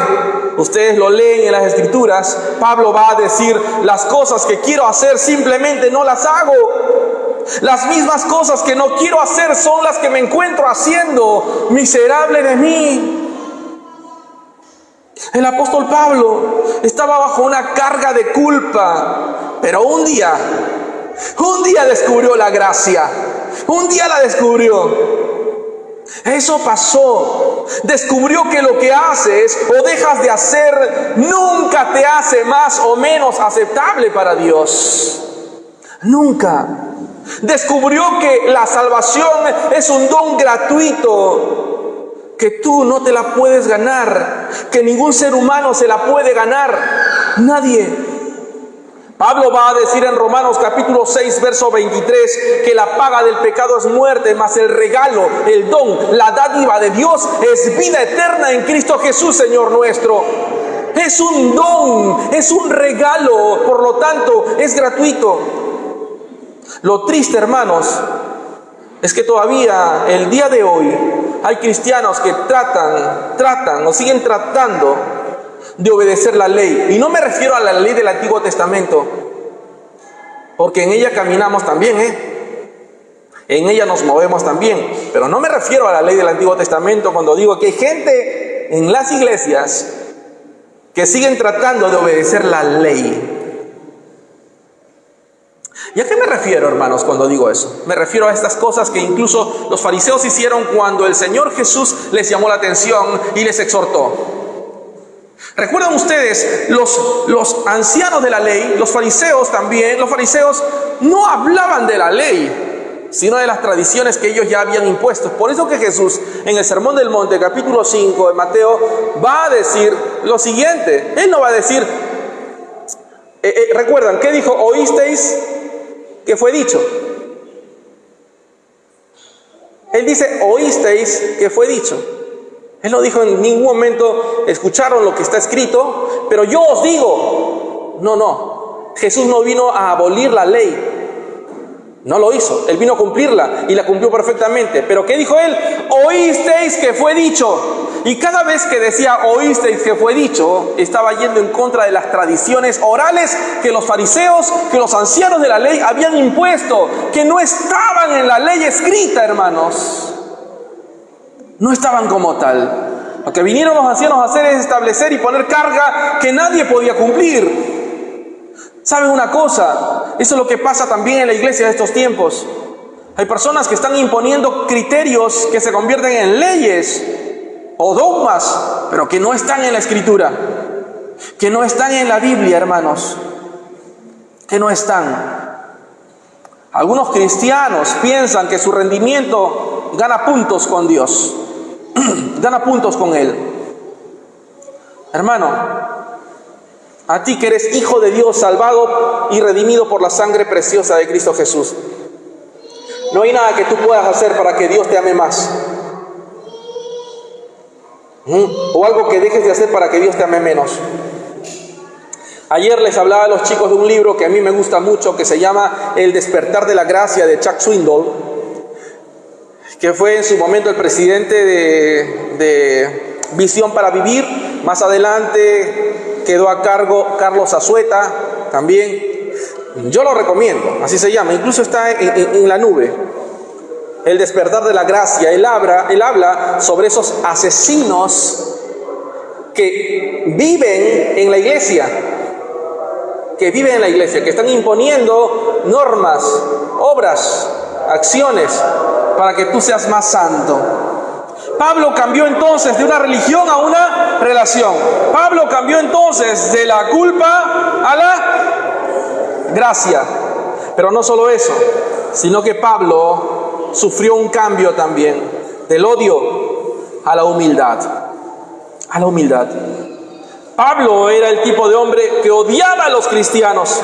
ustedes lo leen en las Escrituras, Pablo va a decir: las cosas que quiero hacer simplemente no las hago. Las mismas cosas que no quiero hacer son las que me encuentro haciendo. Miserable de mí. El apóstol Pablo estaba bajo una carga de culpa, pero un día descubrió la gracia. Un día la descubrió. Eso pasó. Descubrió que lo que haces o dejas de hacer nunca te hace más o menos aceptable para Dios. Nunca. Descubrió que la salvación es un don gratuito, que tú no te la puedes ganar, que ningún ser humano se la puede ganar. Nadie. Pablo va a decir en Romanos capítulo 6, verso 23, que la paga del pecado es muerte, mas el regalo, el don, la dádiva de Dios es vida eterna en Cristo Jesús, Señor nuestro. Es un don, es un regalo, por lo tanto, es gratuito. Lo triste, hermanos, es que todavía el día de hoy hay cristianos que tratan o siguen tratando de obedecer la ley. Y no me refiero a la ley del Antiguo Testamento, porque en ella caminamos también, en ella nos movemos también. Pero no me refiero a la ley del Antiguo Testamento cuando digo que hay gente en las iglesias que siguen tratando de obedecer la ley. ¿Y a qué me refiero, hermanos, cuando digo eso? Me refiero a estas cosas que incluso los fariseos hicieron cuando el Señor Jesús les llamó la atención y les exhortó. ¿Recuerdan ustedes los ancianos de la ley, los fariseos también? Los fariseos no hablaban de la ley, sino de las tradiciones que ellos ya habían impuesto. Por eso que Jesús, en el Sermón del Monte, capítulo 5 de Mateo, va a decir lo siguiente. Él no va a decir, ¿recuerdan qué dijo? ¿Oísteis que fue dicho? Él dice, oísteis que fue dicho. Él no dijo en ningún momento, escucharon lo que está escrito, pero yo os digo. No. Jesús no vino a abolir la ley. No lo hizo. Él vino a cumplirla y la cumplió perfectamente. Pero ¿qué dijo él? Oísteis que fue dicho. Y cada vez que decía oísteis que fue dicho, estaba yendo en contra de las tradiciones orales que los fariseos, que los ancianos de la ley habían impuesto, que no estaban en la ley escrita, hermanos. No estaban como tal. Lo que vinieron los ancianos a hacer es establecer y poner carga que nadie podía cumplir. ¿Saben una cosa? Eso es lo que pasa también en la iglesia de estos tiempos. Hay personas que están imponiendo criterios que se convierten en leyes o dogmas, pero que no están en la Escritura, que no están en la Biblia, hermanos, que no están. Algunos cristianos piensan que su rendimiento gana puntos con Dios, gana puntos con Él. Hermano, a ti que eres hijo de Dios, salvado y redimido por la sangre preciosa de Cristo Jesús, no hay nada que tú puedas hacer para que Dios te ame más. O algo que dejes de hacer para que Dios te ame menos. Ayer les hablaba a los chicos de un libro que a mí me gusta mucho, que se llama El despertar de la gracia, de Chuck Swindoll, que fue en su momento el presidente de Visión para Vivir. Más adelante quedó a cargo Carlos Azueta también. Yo lo recomiendo, así se llama, incluso está en la nube. El despertar de la gracia. Él habla sobre esos asesinos que viven en la iglesia, que están imponiendo normas, obras, acciones para que tú seas más santo. Pablo cambió entonces de una religión a una relación. Pablo cambió entonces de la culpa a la gracia. Pero no solo eso, sino que Pablo sufrió un cambio también, del odio a la humildad. A la humildad. Pablo era el tipo de hombre que odiaba a los cristianos,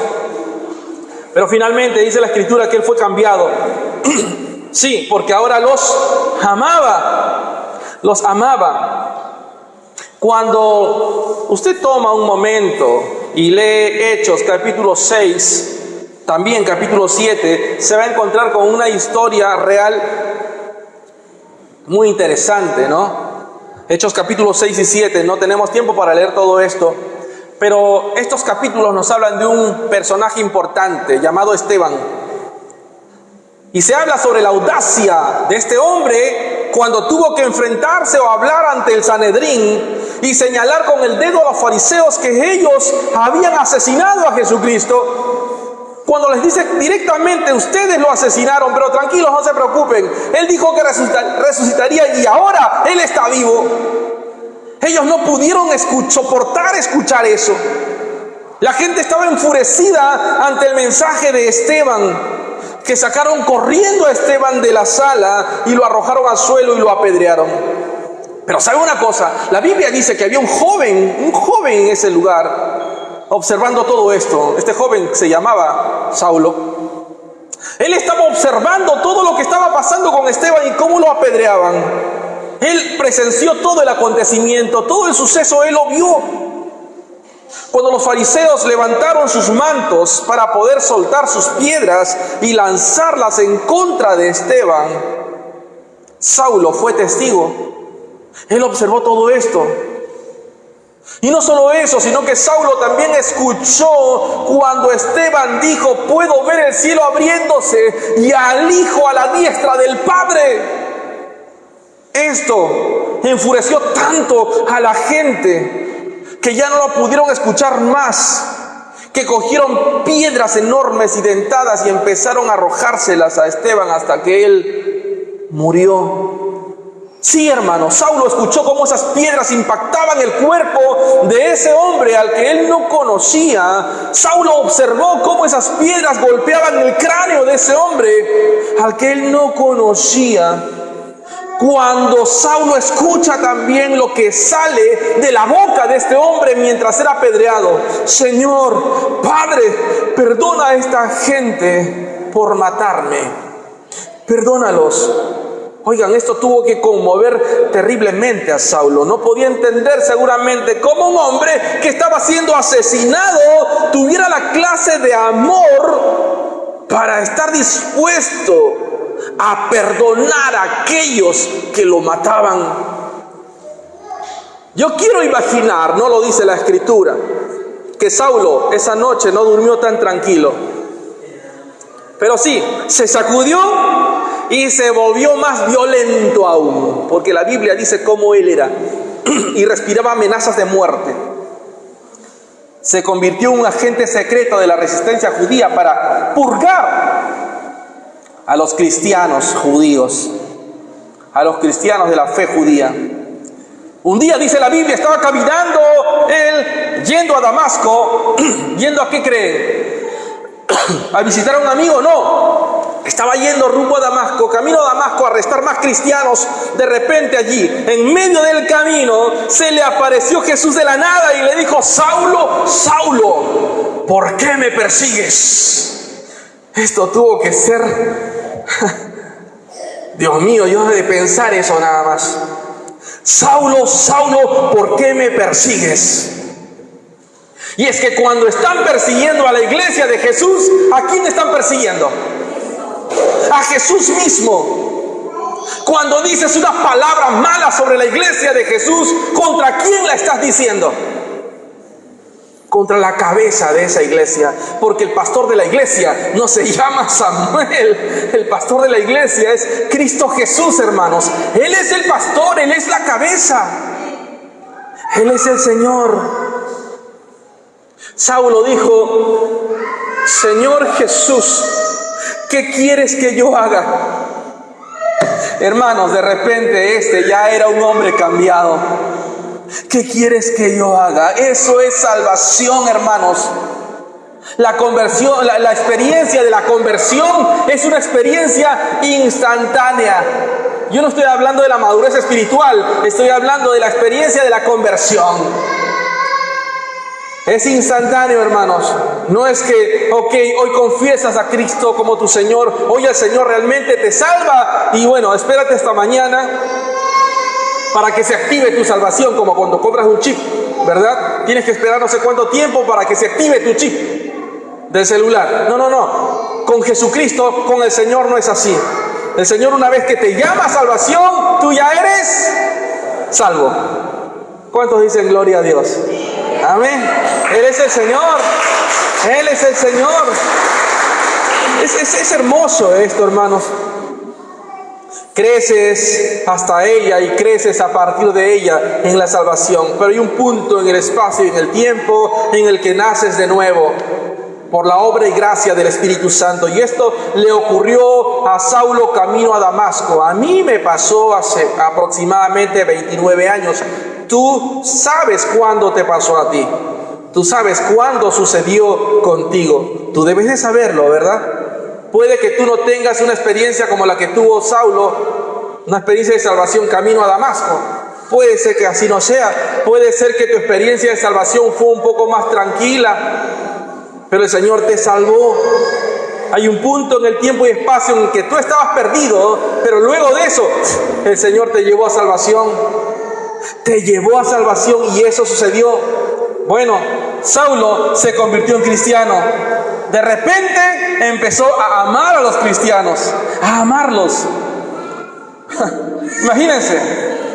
pero finalmente dice la Escritura que él fue cambiado. Sí, porque ahora los amaba. Cuando usted toma un momento y lee Hechos capítulo 6, también capítulo 7, se va a encontrar con una historia real muy interesante, ¿no? Hechos capítulos 6 y 7, no tenemos tiempo para leer todo esto, pero estos capítulos nos hablan de un personaje importante llamado Esteban. Y se habla sobre la audacia de este hombre cuando tuvo que enfrentarse o hablar ante el Sanedrín y señalar con el dedo a los fariseos que ellos habían asesinado a Jesucristo. Cuando les dice directamente, ustedes lo asesinaron, pero tranquilos, no se preocupen. Él dijo que resucitaría y ahora Él está vivo. Ellos no pudieron soportar escuchar eso. La gente estaba enfurecida ante el mensaje de Esteban, que sacaron corriendo a Esteban de la sala y lo arrojaron al suelo y lo apedrearon. Pero ¿sabe una cosa? La Biblia dice que había un joven en ese lugar observando todo esto. Este joven se llamaba Saulo. Él estaba observando todo lo que estaba pasando con Esteban y cómo lo apedreaban. Él presenció todo el acontecimiento, todo el suceso, él lo vio. Cuando los fariseos levantaron sus mantos para poder soltar sus piedras y lanzarlas en contra de Esteban, Saulo fue testigo. Él observó todo esto. Y no solo eso, sino que Saulo también escuchó cuando Esteban dijo: puedo ver el cielo abriéndose y al Hijo a la diestra del Padre. Esto enfureció tanto a la gente que ya no lo pudieron escuchar más, que cogieron piedras enormes y dentadas y empezaron a arrojárselas a Esteban hasta que él murió. Sí, hermano, Saulo escuchó cómo esas piedras impactaban el cuerpo de ese hombre al que él no conocía. Saulo observó cómo esas piedras golpeaban el cráneo de ese hombre al que él no conocía. Cuando Saulo escucha también lo que sale de la boca de este hombre mientras era apedreado: Señor, Padre, perdona a esta gente por matarme. Perdónalos. Oigan, esto tuvo que conmover terriblemente a Saulo. No podía entender seguramente cómo un hombre que estaba siendo asesinado tuviera la clase de amor para estar dispuesto a perdonar a aquellos que lo mataban. Yo quiero imaginar, no lo dice la Escritura, que Saulo esa noche no durmió tan tranquilo. Pero sí, se sacudió y se volvió más violento aún, porque la Biblia dice cómo él era y respiraba amenazas de muerte. Se convirtió en un agente secreto de la resistencia judía para purgar a los cristianos judíos, a los cristianos de la fe judía. Un día, dice la Biblia, estaba caminando él, yendo a Damasco. ¿Yendo a qué creen? ¿A visitar a un amigo? No. Estaba yendo rumbo a Damasco, camino a Damasco, a arrestar más cristianos. De repente allí, en medio del camino, se le apareció Jesús de la nada y le dijo: Saulo, Saulo, ¿por qué me persigues? Esto tuvo que ser... Dios mío, yo he de pensar eso nada más. Saulo, Saulo, ¿por qué me persigues? Y es que cuando están persiguiendo a la iglesia de Jesús, ¿a quién están persiguiendo? A Jesús mismo. Cuando dices unas palabras malas sobre la iglesia de Jesús, ¿contra quién la estás diciendo? Contra la cabeza de esa iglesia, porque el pastor de la iglesia no se llama Samuel. El pastor de la iglesia es Cristo Jesús, hermanos. Él es el pastor, Él es la cabeza, Él es el Señor. Saulo dijo: Señor Jesús, ¿qué quieres que yo haga? Hermanos, de repente ya era un hombre cambiado. ¿Qué quieres que yo haga? Eso es salvación, hermanos. La conversión, la experiencia de la conversión es una experiencia instantánea. Yo no estoy hablando de la madurez espiritual, estoy hablando de la experiencia de la conversión. Es instantáneo, hermanos. No es que, hoy confiesas a Cristo como tu Señor, hoy el Señor realmente te salva y bueno, espérate hasta mañana para que se active tu salvación, como cuando compras un chip, ¿verdad? Tienes que esperar no sé cuánto tiempo para que se active tu chip del celular. No. Con Jesucristo, con el Señor no es así. El Señor, una vez que te llama a salvación, tú ya eres salvo. ¿Cuántos dicen gloria a Dios? Amén. Él es el Señor. Él es el Señor. Es hermoso esto, hermanos. Creces hasta ella y creces a partir de ella en la salvación. Pero hay un punto en el espacio y en el tiempo en el que naces de nuevo por la obra y gracia del Espíritu Santo. Y esto le ocurrió a Saulo camino a Damasco. A mí me pasó hace aproximadamente 29 años. Tú sabes cuándo te pasó a ti. Tú sabes cuándo sucedió contigo. Tú debes de saberlo, ¿verdad? Puede que tú no tengas una experiencia como la que tuvo Saulo, una experiencia de salvación camino a Damasco. Puede ser que así no sea. Puede ser que tu experiencia de salvación fue un poco más tranquila, pero el Señor te salvó. Hay un punto en el tiempo y espacio en que tú estabas perdido, pero luego de eso, el Señor te llevó a salvación. Te llevó a salvación y eso sucedió. Bueno, Saulo se convirtió en cristiano. De repente empezó a amar a los cristianos, a amarlos. Imagínense,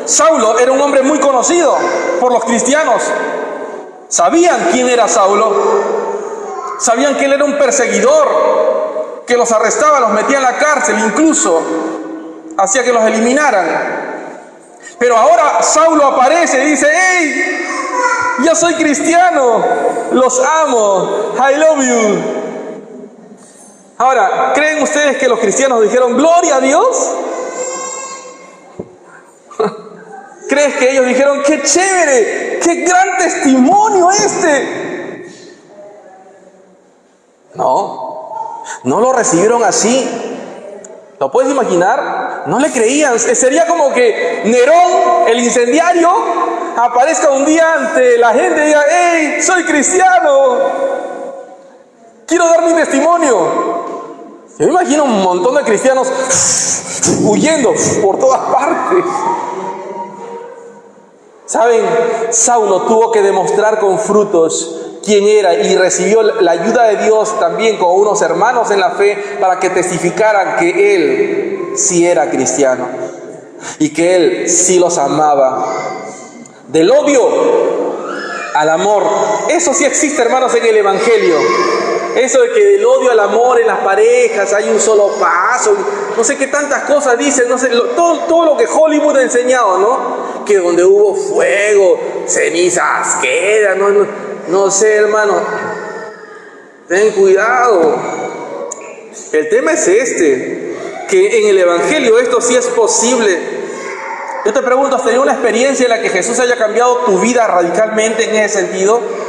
Saulo era un hombre muy conocido por los cristianos. Sabían quién era Saulo. Sabían que él era un perseguidor, que los arrestaba, los metía en la cárcel, incluso hacía que los eliminaran. Pero ahora Saulo aparece y dice: ¡hey! Yo soy cristiano, los amo, I love you. Ahora, ¿creen ustedes que los cristianos dijeron gloria a Dios? ¿Crees que ellos dijeron qué chévere, qué gran testimonio este? No lo recibieron así. ¿Lo puedes imaginar? No le creían. Sería como que Nerón, el incendiario, aparezca un día ante la gente y diga: ¡hey, soy cristiano! Quiero dar mi testimonio. Yo me imagino un montón de cristianos huyendo por todas partes. ¿Saben? Saulo tuvo que demostrar con frutos quién era y recibió la ayuda de Dios también con unos hermanos en la fe para que testificaran que él sí era cristiano y que él sí los amaba. Del odio al amor. Eso sí existe, hermanos, en el Evangelio. Eso de que del odio al amor en las parejas hay un solo paso, no sé qué tantas cosas dicen, no sé, todo lo que Hollywood ha enseñado, ¿no? Que donde hubo fuego, cenizas quedan, no sé, hermano. Ten cuidado. El tema es que en el Evangelio esto sí es posible. Yo te pregunto, ¿has tenido una experiencia en la que Jesús haya cambiado tu vida radicalmente en ese sentido?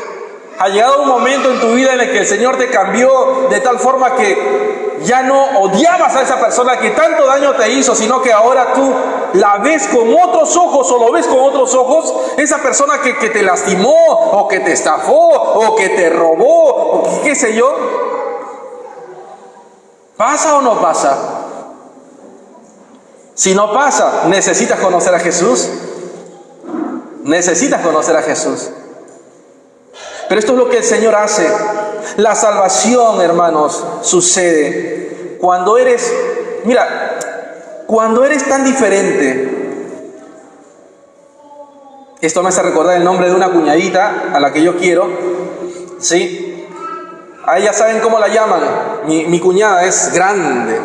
¿Ha llegado un momento en tu vida en el que el Señor te cambió de tal forma que ya no odiabas a esa persona que tanto daño te hizo, sino que ahora tú la ves con otros ojos o lo ves con otros ojos? Esa persona que te lastimó o que te estafó o que te robó o qué sé yo. ¿Pasa o no pasa? Si no pasa, necesitas conocer a Jesús. Necesitas conocer a Jesús. Pero esto es lo que el Señor hace. La salvación, hermanos, sucede cuando eres, cuando eres tan diferente. Esto me hace recordar el nombre de una cuñadita a la que yo quiero, ¿sí? A ella saben cómo la llaman. Mi cuñada es grande,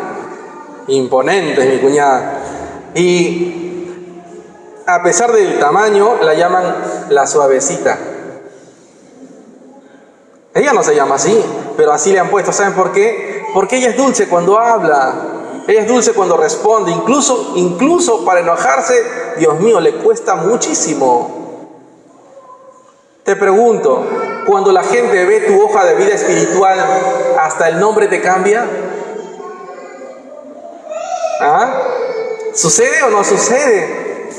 imponente es mi cuñada. Y a pesar del tamaño, la llaman la suavecita. Ella no se llama así, pero así le han puesto. ¿Saben por qué? Porque ella es dulce cuando habla, ella es dulce cuando responde, incluso para enojarse, Dios mío, le cuesta muchísimo. Te pregunto, cuando la gente ve tu hoja de vida espiritual, ¿hasta el nombre te cambia? ¿Ah? ¿Sucede o no sucede?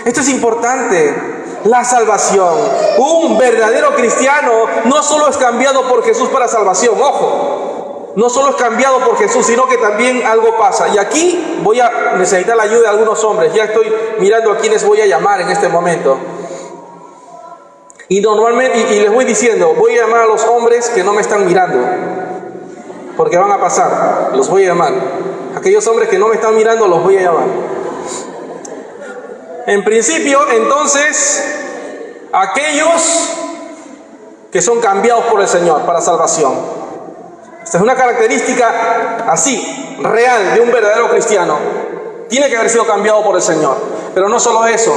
Esto es importante. La salvación. Un verdadero cristiano no solo es cambiado por Jesús para salvación, ojo, no solo es cambiado por Jesús, sino que también algo pasa. Y aquí voy a necesitar la ayuda de algunos hombres. Ya estoy mirando a quienes voy a llamar en este momento. Y normalmente, y les voy diciendo, voy a llamar a los hombres que no me están mirando, porque van a pasar, los voy a llamar. Aquellos hombres que no me están mirando, los voy a llamar. En principio, entonces, aquellos que son cambiados por el Señor para salvación. Esta es una característica así, real, de un verdadero cristiano. Tiene que haber sido cambiado por el Señor. Pero no solo eso,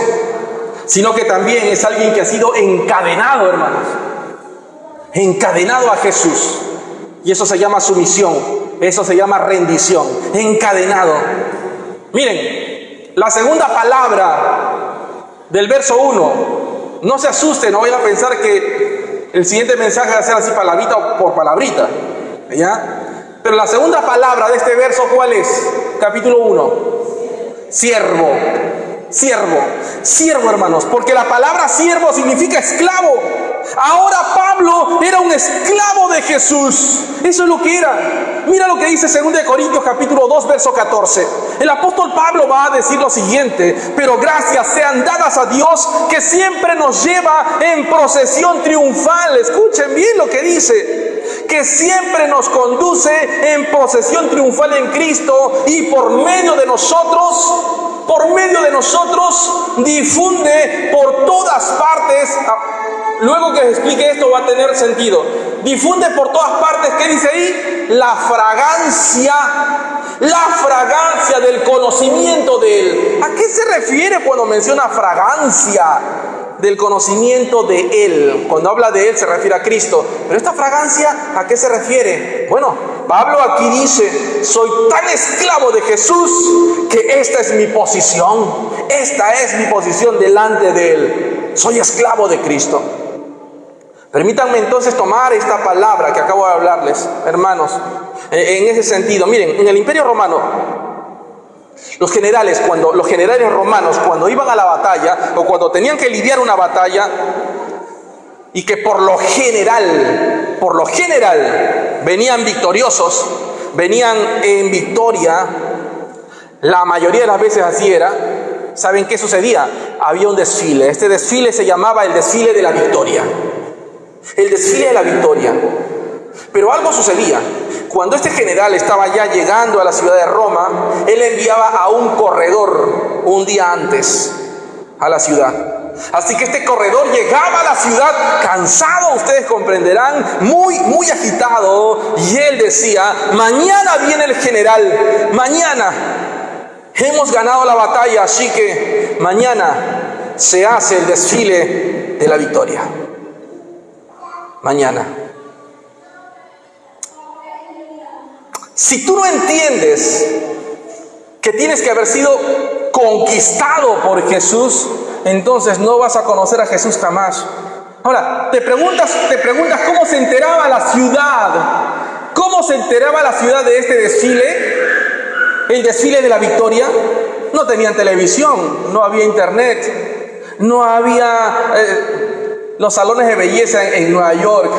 sino que también es alguien que ha sido encadenado, hermanos. Encadenado a Jesús. Y eso se llama sumisión, eso se llama rendición. Encadenado. Miren, la segunda palabra del verso 1, no se asusten, no vayan a pensar que el siguiente mensaje va a ser así palabrita por palabrita, ¿ya? Pero la segunda palabra de este verso, ¿cuál es? Capítulo 1, siervo, hermanos, porque la palabra siervo significa esclavo. Ahora Pablo era un esclavo de Jesús. Eso es lo que era. Mira lo que dice 2 Corintios capítulo 2 verso 14. El apóstol Pablo va a decir lo siguiente: pero gracias sean dadas a Dios que siempre nos lleva en procesión triunfal. Escuchen bien lo que dice: que siempre nos conduce en procesión triunfal en Cristo, y por medio de nosotros difunde por todas partes. Luego que explique esto va a tener sentido. Difunde por todas partes, ¿qué dice ahí? La fragancia del conocimiento de Él. ¿A qué se refiere cuando menciona fragancia del conocimiento de Él? Cuando habla de Él se refiere a Cristo. Pero esta fragancia, ¿a qué se refiere? Bueno, Pablo aquí dice: soy tan esclavo de Jesús que esta es mi posición. Esta es mi posición delante de Él. Soy esclavo de Cristo. Permítanme entonces tomar esta palabra que acabo de hablarles, hermanos, en ese sentido. Miren, en el Imperio Romano, los generales romanos, cuando iban a la batalla o cuando tenían que lidiar una batalla, y que por lo general venían victoriosos, venían en victoria, la mayoría de las veces así era, ¿saben qué sucedía? Había un desfile. Este desfile se llamaba el desfile de la victoria. El desfile de la victoria. Pero algo sucedía. Cuando este general estaba ya llegando a la ciudad de Roma, él enviaba a un corredor un día antes a la ciudad. Así que este corredor llegaba a la ciudad cansado, ustedes comprenderán, muy agitado, y él decía: mañana viene el general, mañana hemos ganado la batalla, así que mañana se hace el desfile de la victoria. Mañana. Si tú no entiendes que tienes que haber sido conquistado por Jesús, entonces no vas a conocer a Jesús jamás. Ahora, te preguntas cómo se enteraba la ciudad. ¿Cómo se enteraba la ciudad de este desfile? El desfile de la victoria. No tenían televisión, no había internet, no había los salones de belleza en Nueva York,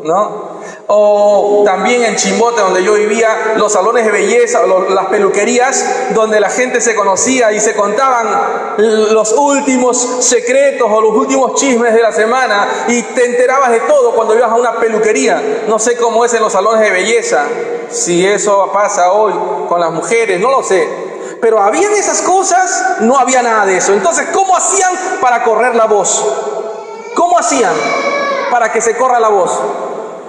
¿no? O también en Chimbote, donde yo vivía, los salones de belleza, las peluquerías, donde la gente se conocía y se contaban los últimos secretos o los últimos chismes de la semana, y te enterabas de todo cuando ibas a una peluquería. No sé cómo es en los salones de belleza, si eso pasa hoy con las mujeres, no lo sé. Pero había de esas cosas, no había nada de eso. Entonces, ¿cómo hacían para correr la voz? ¿Cómo hacían para que se corra la voz?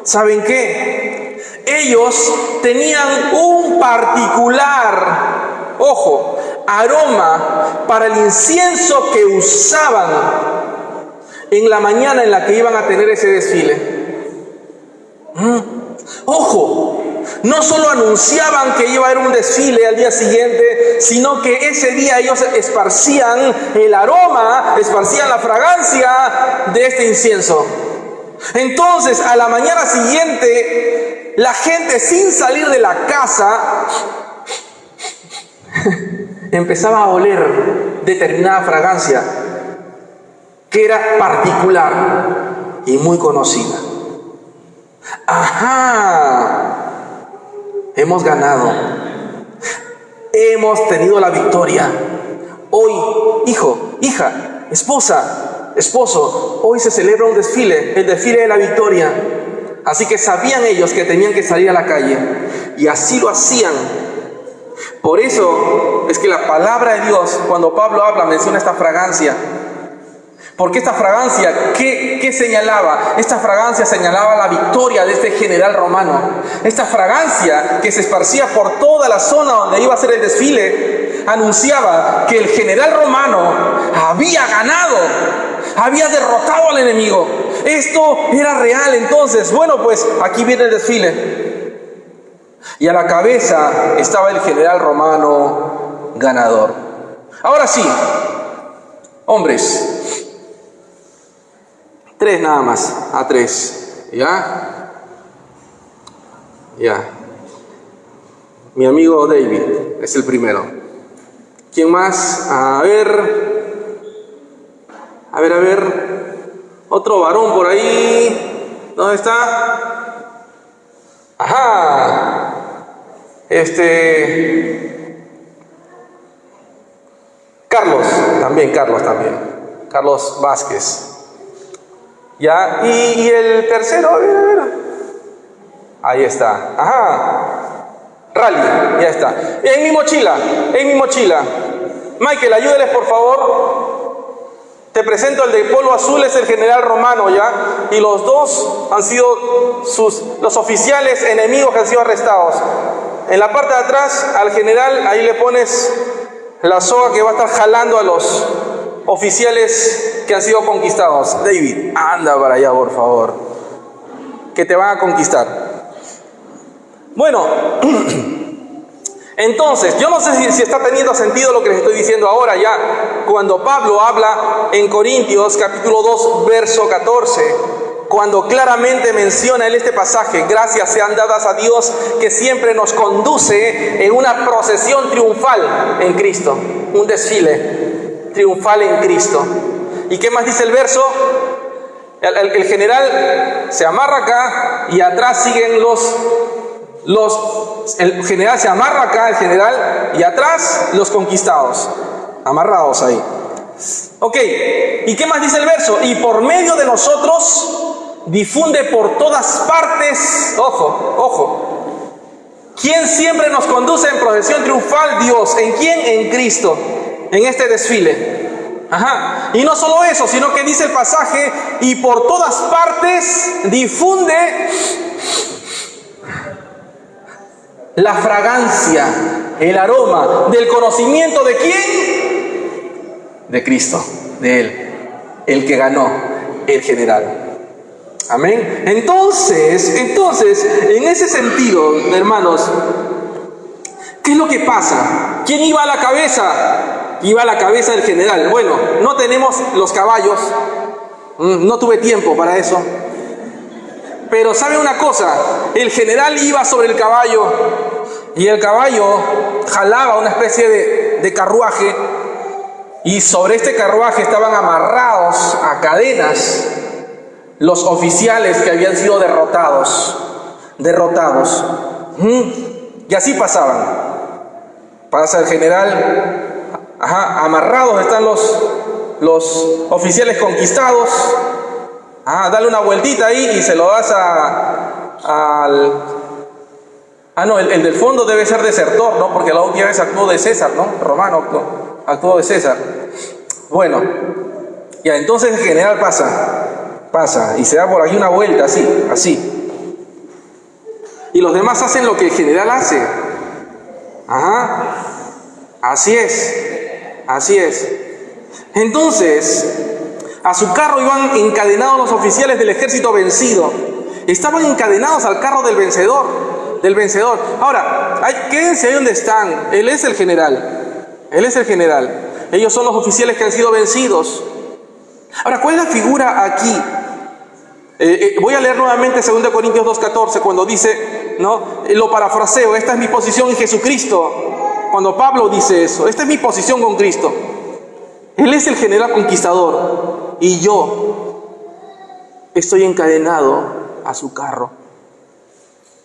¿Saben qué? Ellos tenían un particular, ojo, aroma para el incienso que usaban en la mañana en la que iban a tener ese desfile. Ojo, no solo anunciaban que iba a haber un desfile al día siguiente, sino que ese día ellos esparcían el aroma, esparcían la fragancia de este incienso. Entonces, a la mañana siguiente, la gente, sin salir de la casa, empezaba a oler determinada fragancia que era particular y muy conocida. ¡Ajá! Hemos ganado. Hemos tenido la victoria. Hoy, hijo, hija, esposo, hoy se celebra un desfile, el desfile de la victoria. Así que sabían ellos que tenían que salir a la calle, y así lo hacían. Por eso es que la palabra de Dios, cuando Pablo habla, menciona esta fragancia. Porque esta fragancia, ¿qué señalaba? Esta fragancia señalaba la victoria de este general romano. Esta fragancia que se esparcía por toda la zona donde iba a ser el desfile, anunciaba que el general romano había ganado, había derrotado al enemigo. Esto era real. Entonces, bueno, pues aquí viene el desfile. Y a la cabeza estaba el general romano ganador. Ahora sí, hombres, 3 nada más, a 3, ¿ya? Ya. Mi amigo David es el primero. ¿Quién más? A ver. Otro varón por ahí. ¿Dónde está? Ajá. Carlos también. Carlos Vázquez. Ya, y el tercero, a ver. Ahí está. Ajá. Rally, ya está. En mi mochila. Michael, ayúdeles por favor. Te presento el de polo azul, es el general romano, ya. Y los dos han sido los oficiales enemigos que han sido arrestados. En la parte de atrás, al general, ahí le pones la soga que va a estar jalando a los oficiales que han sido conquistados. David, anda para allá, por favor, que te van a conquistar. Bueno, entonces, yo no sé si está teniendo sentido lo que les estoy diciendo ahora ya, cuando Pablo habla en Corintios capítulo 2, verso 14, cuando claramente menciona en este pasaje: gracias sean dadas a Dios que siempre nos conduce en una procesión triunfal en Cristo, un desfile triunfal en Cristo. ¿Y qué más dice el verso? El general se amarra acá y atrás siguen el general se amarra acá, el general, y atrás los conquistados, amarrados ahí. Ok, ¿y qué más dice el verso? Y por medio de nosotros difunde por todas partes, ojo, ¿quién siempre nos conduce en procesión triunfal? Dios. ¿En quién? En Cristo, en este desfile. Ajá. Y no solo eso, sino que dice el pasaje, y por todas partes difunde la fragancia, el aroma del conocimiento ¿de quién? De Cristo, de Él, el que ganó, el general. Amén. Entonces, en ese sentido, hermanos, ¿qué es lo que pasa? ¿Quién iba a la cabeza? Iba a la cabeza del general. Bueno, no tenemos los caballos, no tuve tiempo para eso. Pero ¿sabe una cosa? El general iba sobre el caballo y el caballo jalaba una especie de carruaje, y sobre este carruaje estaban amarrados a cadenas los oficiales que habían sido derrotados. Y así pasaban. Pasa el general, amarrados están los oficiales conquistados. Dale una vueltita ahí y se lo das el del fondo debe ser desertor, ¿no? Porque la última vez actuó de César, ¿no? Romano actuó de César. Bueno, ya entonces el general pasa y se da por aquí una vuelta, así. Y los demás hacen lo que el general hace. Así es. Entonces, a su carro iban encadenados los oficiales del ejército vencido. Estaban encadenados al carro del vencedor. Ahora, quédense ahí donde están. Él es el general. Ellos son los oficiales que han sido vencidos. Ahora, ¿cuál es la figura aquí? Voy a leer nuevamente 2 Corintios 2:14, cuando dice, ¿no? Lo parafraseo, esta es mi posición en Jesucristo. Cuando Pablo dice eso, esta es mi posición con Cristo. Él es el general conquistador y yo estoy encadenado a su carro.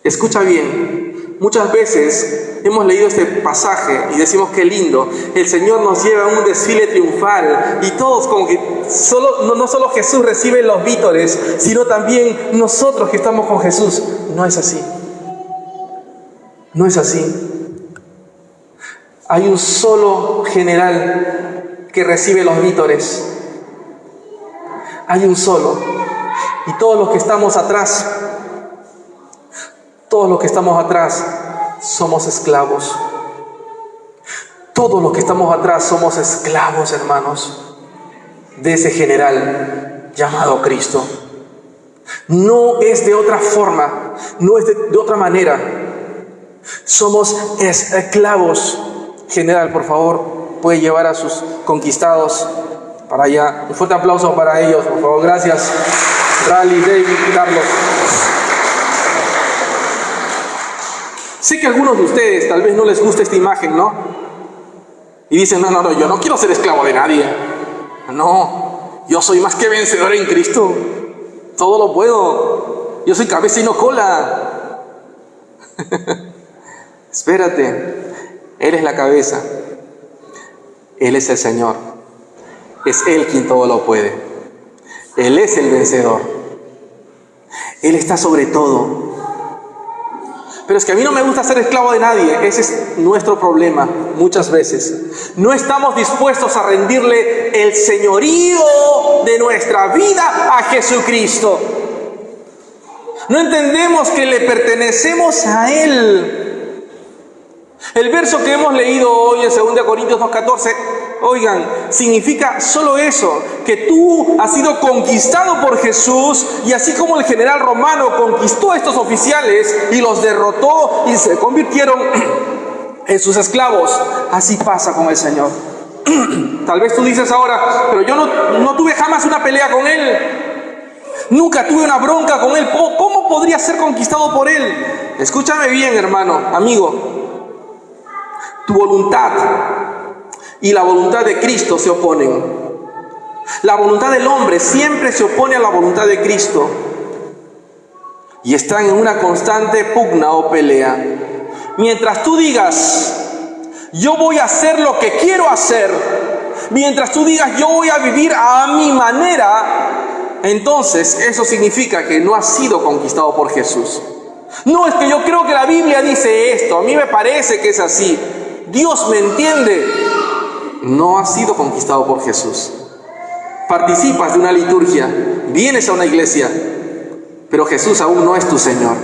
Escucha bien, muchas veces hemos leído este pasaje y decimos qué lindo, el Señor nos lleva a un desfile triunfal y todos como que no solo Jesús recibe los vítores, sino también nosotros que estamos con Jesús. No es así. Hay un solo general que recibe los vítores. Hay un solo. Y todos los que estamos atrás somos esclavos. Todos los que estamos atrás somos esclavos, hermanos, de ese general llamado Cristo. No es de otra forma, no es de otra manera. Somos esclavos. General, por favor, puede llevar a sus conquistados para allá. Un fuerte aplauso para ellos, por favor. Gracias, Rally, David, Carlos. Sé que a algunos de ustedes tal vez no les gusta esta imagen, ¿no? Y dicen, no, yo no quiero ser esclavo de nadie. No, yo soy más que vencedor en Cristo. Todo lo puedo. Yo soy cabeza y no cola. Espérate. Él es la cabeza. Él es el Señor. Es Él quien todo lo puede. Él es el vencedor. Él está sobre todo. Pero es que a mí no me gusta ser esclavo de nadie. Ese es nuestro problema muchas veces. No estamos dispuestos a rendirle el señorío de nuestra vida a Jesucristo. No entendemos que le pertenecemos a Él. El verso que hemos leído hoy en 2 Corintios 2:14, oigan, significa solo eso, que tú has sido conquistado por Jesús, y así como el general romano conquistó a estos oficiales y los derrotó y se convirtieron en sus esclavos, así pasa con el Señor. Tal vez tú dices ahora, pero yo no tuve jamás una pelea con Él, nunca tuve una bronca con Él, ¿cómo podría ser conquistado por Él? Escúchame bien, hermano, amigo. Tu voluntad y la voluntad de Cristo se oponen. La voluntad del hombre siempre se opone a la voluntad de Cristo. y están en una constante pugna o pelea. Mientras tú digas, yo voy a hacer lo que quiero hacer, mientras tú digas, yo voy a vivir a mi manera, entonces eso significa que no has sido conquistado por Jesús. No, es que yo creo que la Biblia dice esto, a mí me parece que es así, Dios me entiende. No has sido conquistado por Jesús. Participas de una liturgia, vienes a una iglesia, pero Jesús aún no es tu Señor.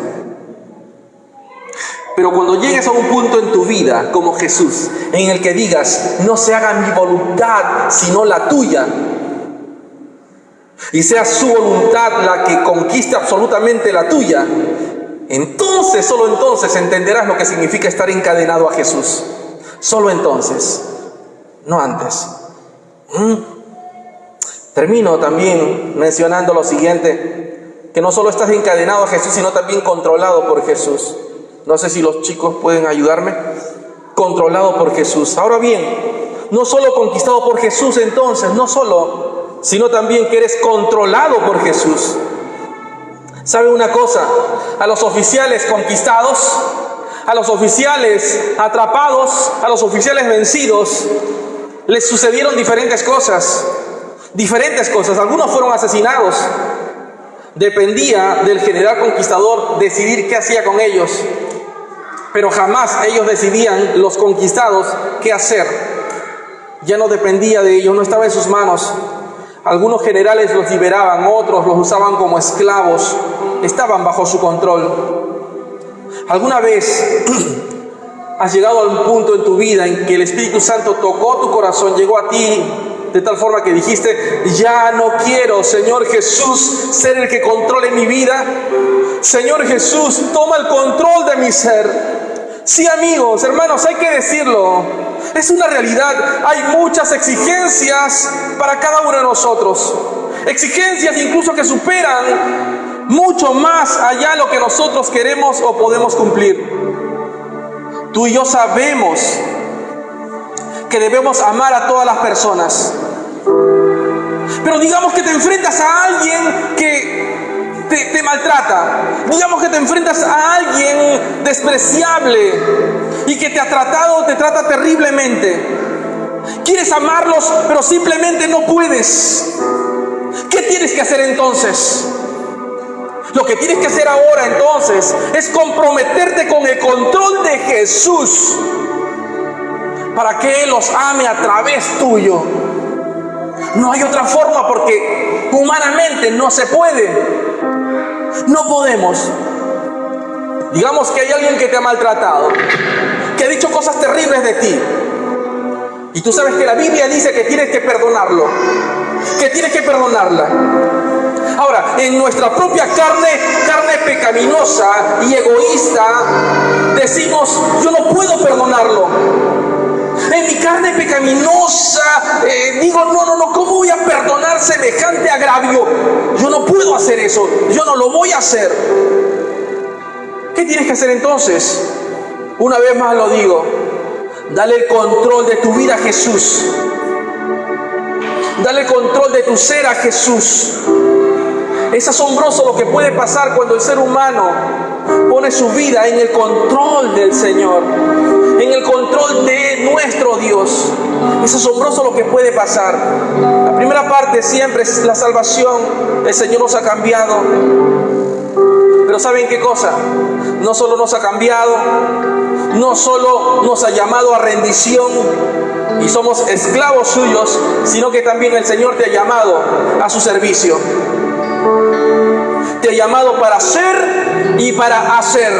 Pero cuando llegues a un punto en tu vida como Jesús, en el que digas, no se haga mi voluntad sino la tuya, y sea su voluntad la que conquiste absolutamente la tuya, entonces, solo entonces entenderás lo que significa estar encadenado a Jesús. Solo entonces, no antes. Termino también mencionando lo siguiente, que no solo estás encadenado a Jesús, sino también controlado por Jesús. No sé si los chicos pueden ayudarme. Controlado por Jesús. Ahora bien, no solo conquistado por Jesús entonces, no solo, sino también que eres controlado por Jesús. ¿Sabe una cosa? A los oficiales conquistados, a los oficiales atrapados, a los oficiales vencidos, les sucedieron diferentes cosas. Algunos fueron asesinados. Dependía del general conquistador decidir qué hacía con ellos. Pero jamás ellos decidían, los conquistados, qué hacer. Ya no dependía de ellos, no estaba en sus manos. Algunos generales los liberaban, otros los usaban como esclavos. Estaban bajo su control. ¿Alguna vez has llegado a un punto en tu vida en que el Espíritu Santo tocó tu corazón, llegó a ti de tal forma que dijiste, ya no quiero, Señor Jesús, ser el que controle mi vida? Señor Jesús, toma el control de mi ser. Sí, amigos, hermanos, hay que decirlo. Es una realidad. Hay muchas exigencias para cada uno de nosotros. Exigencias incluso que superan mucho más allá de lo que nosotros queremos o podemos cumplir. Tú y yo sabemos que debemos amar a todas las personas. Pero digamos que te enfrentas a alguien que te maltrata. Digamos que te enfrentas a alguien despreciable y que te trata terriblemente. Quieres amarlos, pero simplemente no puedes. ¿Qué tienes que hacer entonces? Lo que tienes que hacer ahora entonces es comprometerte con el control de Jesús para que Él los ame a través tuyo. No hay otra forma, porque humanamente no se puede. No podemos. Digamos que hay alguien que te ha maltratado, que ha dicho cosas terribles de ti, y tú sabes que la Biblia dice que tienes que perdonarlo, que tienes que perdonarla. Ahora, en nuestra propia carne pecaminosa y egoísta, decimos, yo no puedo perdonarlo. En mi carne pecaminosa digo, no, ¿cómo voy a perdonar semejante agravio? Yo no puedo hacer eso, yo no lo voy a hacer. ¿Qué tienes que hacer entonces? Una vez más lo digo, dale el control de tu vida a Jesús. Dale el control de tu ser a Jesús. Es asombroso lo que puede pasar cuando el ser humano pone su vida en el control del Señor, en el control de nuestro Dios. Es asombroso lo que puede pasar. La primera parte siempre es la salvación. El Señor nos ha cambiado. Pero ¿saben qué cosa? No solo nos ha cambiado, no solo nos ha llamado a rendición y somos esclavos suyos, sino que también el Señor te ha llamado a su servicio. Te ha llamado para ser y para hacer.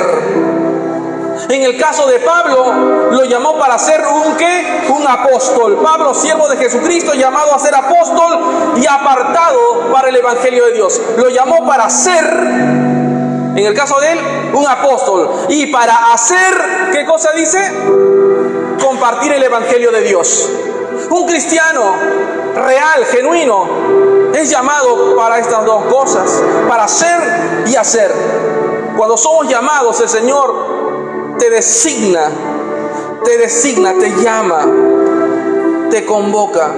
En el caso de Pablo, lo llamó para ser un apóstol. Pablo, siervo de Jesucristo, llamado a ser apóstol y apartado para el Evangelio de Dios. Lo llamó para ser, en el caso de él, un apóstol. Y para hacer, ¿qué cosa dice? Compartir el Evangelio de Dios. Un cristiano real, genuino, es llamado para estas dos cosas, para ser y hacer. Cuando somos llamados, el Señor te designa, te llama, te convoca.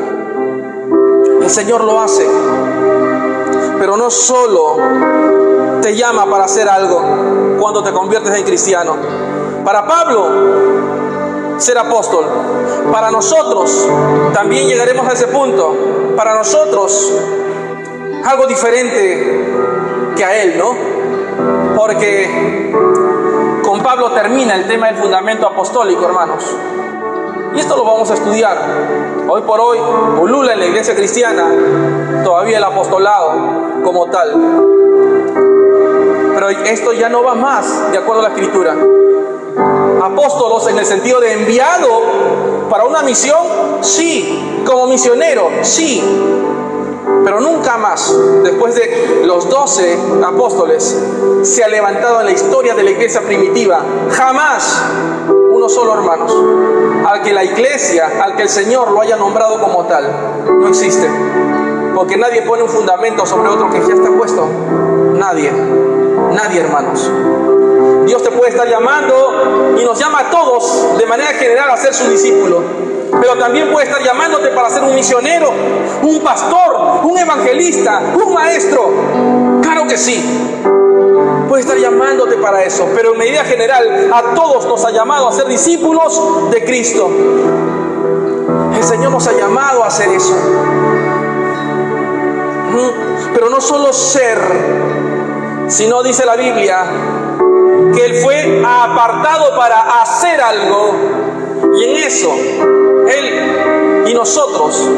El Señor lo hace. Pero no solo te llama para hacer algo cuando te conviertes en cristiano. Para Pablo, ser apóstol. Para nosotros, también llegaremos a ese punto. Para nosotros, algo diferente que a él, ¿no? Porque con Pablo termina el tema del fundamento apostólico, hermanos. Y esto lo vamos a estudiar. Hoy por hoy, pulula en la iglesia cristiana todavía el apostolado como tal. Pero esto ya no va más de acuerdo a la Escritura. Apóstolos en el sentido de enviado para una misión, sí. Como misionero, sí. Pero nunca más, después de los 12 apóstoles, se ha levantado en la historia de la iglesia primitiva, jamás uno solo, hermanos, al que la iglesia, al que el Señor lo haya nombrado como tal. No existe. Porque nadie pone un fundamento sobre otro que ya está puesto. Nadie, hermanos. Dios te puede estar llamando y nos llama a todos de manera general a ser su discípulo. Pero también puede estar llamándote para ser un misionero, un pastor, un evangelista, un maestro. Claro que sí. Puede estar llamándote para eso. Pero en medida general, a todos nos ha llamado a ser discípulos de Cristo. El Señor nos ha llamado a hacer eso. Pero no solo ser, sino dice la Biblia que Él fue apartado para hacer algo. Y en eso, Él y nosotros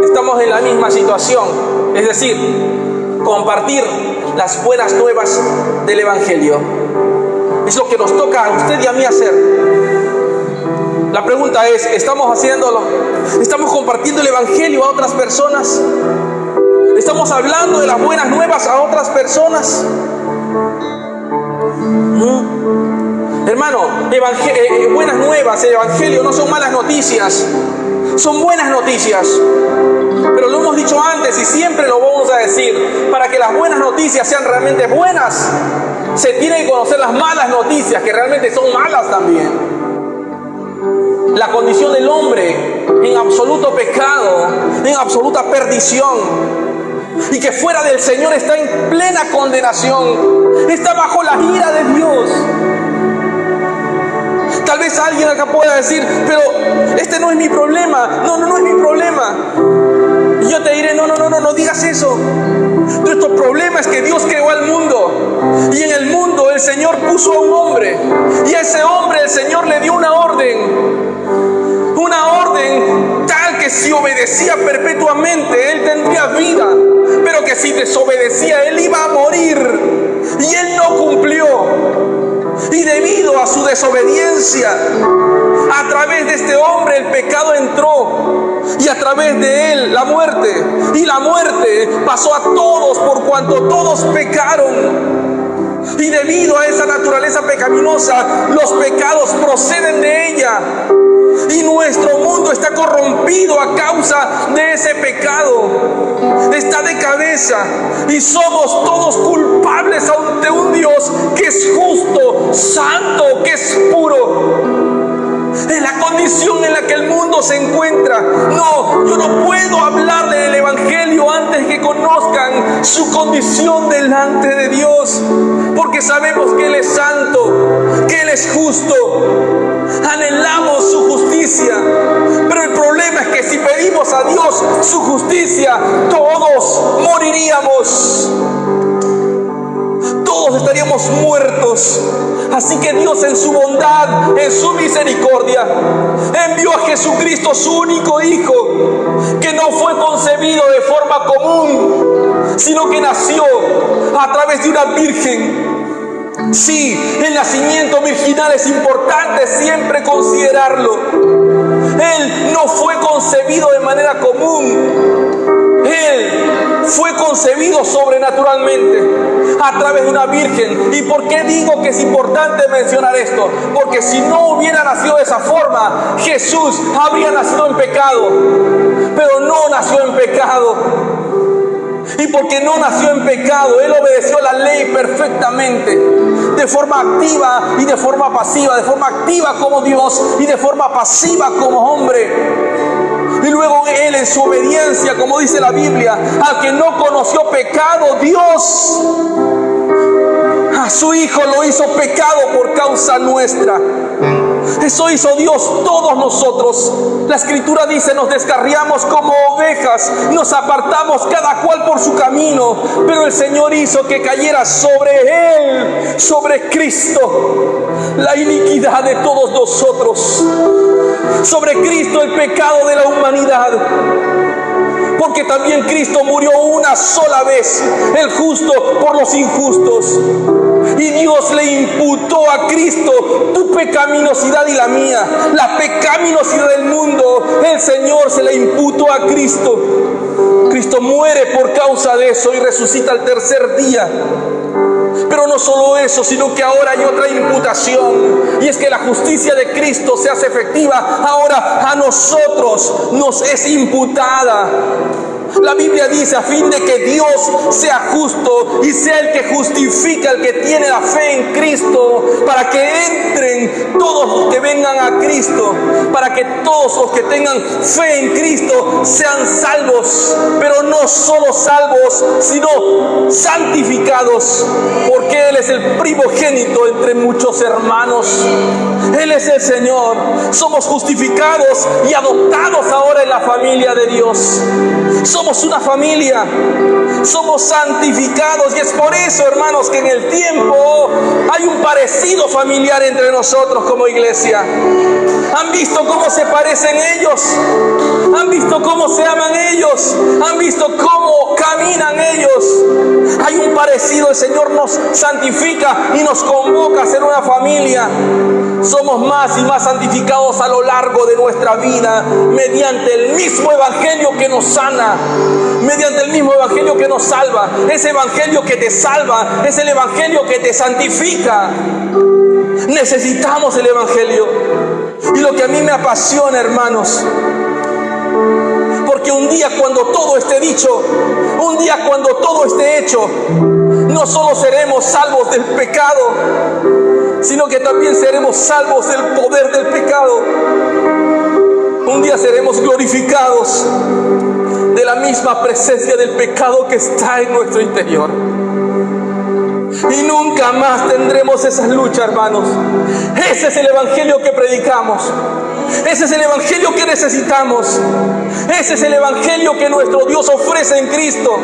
estamos en la misma situación. Es decir, compartir las buenas nuevas del Evangelio. Es lo que nos toca a usted y a mí hacer. La pregunta es, ¿estamos haciéndolo? ¿Estamos compartiendo el Evangelio a otras personas? ¿Estamos hablando de las buenas nuevas a otras personas? Hermano, buenas nuevas, el Evangelio no son malas noticias, son buenas noticias. Pero lo hemos dicho antes y siempre lo vamos a decir: para que las buenas noticias sean realmente buenas, se tienen que conocer las malas noticias, que realmente son malas también. La condición del hombre en absoluto pecado, en absoluta perdición, y que fuera del Señor está en plena condenación, está bajo la ira de Dios. Tal vez alguien acá pueda decir: pero este no es mi problema. No es mi problema. Y yo te diré: no digas eso. Nuestro problema es que Dios creó al mundo, y en el mundo el Señor puso a un hombre, y a ese hombre el Señor le dio una orden tal que si obedecía perpetuamente Él tendría vida, pero que si desobedecía Él iba a morir, y Él no cumplió. Y debido a su desobediencia, a través de este hombre el pecado entró, y a través de él la muerte. Y la muerte pasó a todos por cuanto todos pecaron. Y debido a esa naturaleza pecaminosa, los pecados proceden de ella. Y nuestro mundo está corrompido a causa de ese pecado. Está de cabeza y somos todos culpables ante un Dios que es justo, santo, que es puro. En la condición en la que el mundo se encuentra, yo no puedo hablarle del Evangelio antes que conozcan su condición delante de Dios, porque sabemos que Él es santo, que Él es justo. Anhelamos su justicia, pero el problema es que si pedimos a Dios su justicia, todos moriríamos. Todos estaríamos muertos. Así que Dios, en su bondad, en su misericordia, envió a Jesucristo, su único Hijo, que no fue concebido de forma común, sino que nació a través de una virgen. Sí, el nacimiento virginal es importante siempre considerarlo. Él no fue concebido de manera común. Él fue concebido sobrenaturalmente a través de una virgen. ¿Y por qué digo que es importante mencionar esto? Porque si no hubiera nacido de esa forma, Jesús habría nacido en pecado. Pero no nació en pecado. Y porque no nació en pecado, Él obedeció la ley perfectamente, de forma activa y de forma pasiva, de forma activa como Dios y de forma pasiva como hombre. Y luego Él en su obediencia, como dice la Biblia, al que no conoció pecado, Dios a su Hijo lo hizo pecado por causa nuestra. Eso hizo Dios todos nosotros. La Escritura dice: nos descarriamos como ovejas, nos apartamos cada cual por su camino, pero el Señor hizo que cayera sobre Él, sobre Cristo, la iniquidad de todos nosotros, sobre Cristo el pecado de la humanidad. Porque también Cristo murió una sola vez, el justo por los injustos. Y Dios le imputó a Cristo tu pecaminosidad y la mía, la pecaminosidad del mundo. El Señor se le imputó a Cristo. Cristo muere por causa de eso y resucita al tercer día. Pero no solo eso, sino que ahora hay otra imputación, y es que la justicia de Cristo se hace efectiva. Ahora a nosotros nos es imputada. La Biblia dice: a fin de que Dios sea justo y sea el que justifica al que tiene la fe en Cristo, para que entren todos los que vengan a Cristo, para que todos los que tengan fe en Cristo sean salvos, pero no solo salvos, sino santificados, porque Él es el primogénito entre muchos hermanos. Él es el Señor. Somos justificados y adoptados ahora en la familia de Dios. Somos una familia, somos santificados, y es por eso, hermanos, que en el tiempo hay un parecido familiar entre nosotros como iglesia. ¿Han visto cómo se parecen ellos? ¿Han visto cómo se aman ellos? ¿Han visto cómo caminan ellos? Hay un parecido. El Señor nos santifica y nos convoca a ser una familia. Somos más y más santificados a lo largo de nuestra vida, mediante el mismo evangelio que nos sana, mediante el mismo evangelio que nos salva. Ese evangelio que te salva es el evangelio que te santifica. Necesitamos el evangelio. Y lo que a mí me apasiona, hermanos, porque un día cuando todo esté dicho, un día cuando todo esté hecho, no solo seremos salvos del pecado, sino que también seremos salvos del poder del pecado. Un día seremos glorificados de la misma presencia del pecado que está en nuestro interior. Y nunca más tendremos esas luchas, hermanos. Ese es el evangelio que predicamos. Ese es el evangelio que necesitamos. Ese es el evangelio que nuestro Dios ofrece en Cristo.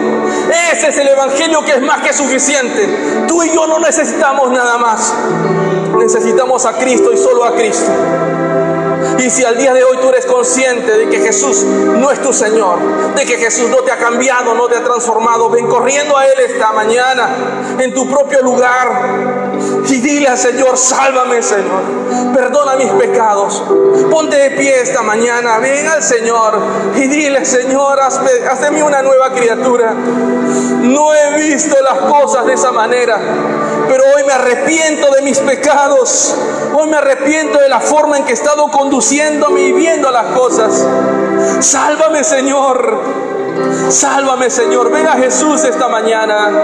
Ese es el evangelio que es más que suficiente. Tú y yo no necesitamos nada más. Necesitamos a Cristo y solo a Cristo. Y si al día de hoy tú eres consciente de que Jesús no es tu Señor, de que Jesús no te ha cambiado, no te ha transformado, ven corriendo a Él esta mañana en tu propio lugar y dile al Señor: sálvame, Señor, perdona mis pecados. Ponte de pie esta mañana, ven al Señor y dile: Señor, haz de mí una nueva criatura. No he visto las cosas de esa manera, pero hoy me arrepiento de mis pecados. Hoy me arrepiento de la forma en que he estado conduciéndome y viendo las cosas. Sálvame, Señor. Sálvame, Señor. Ven a Jesús esta mañana.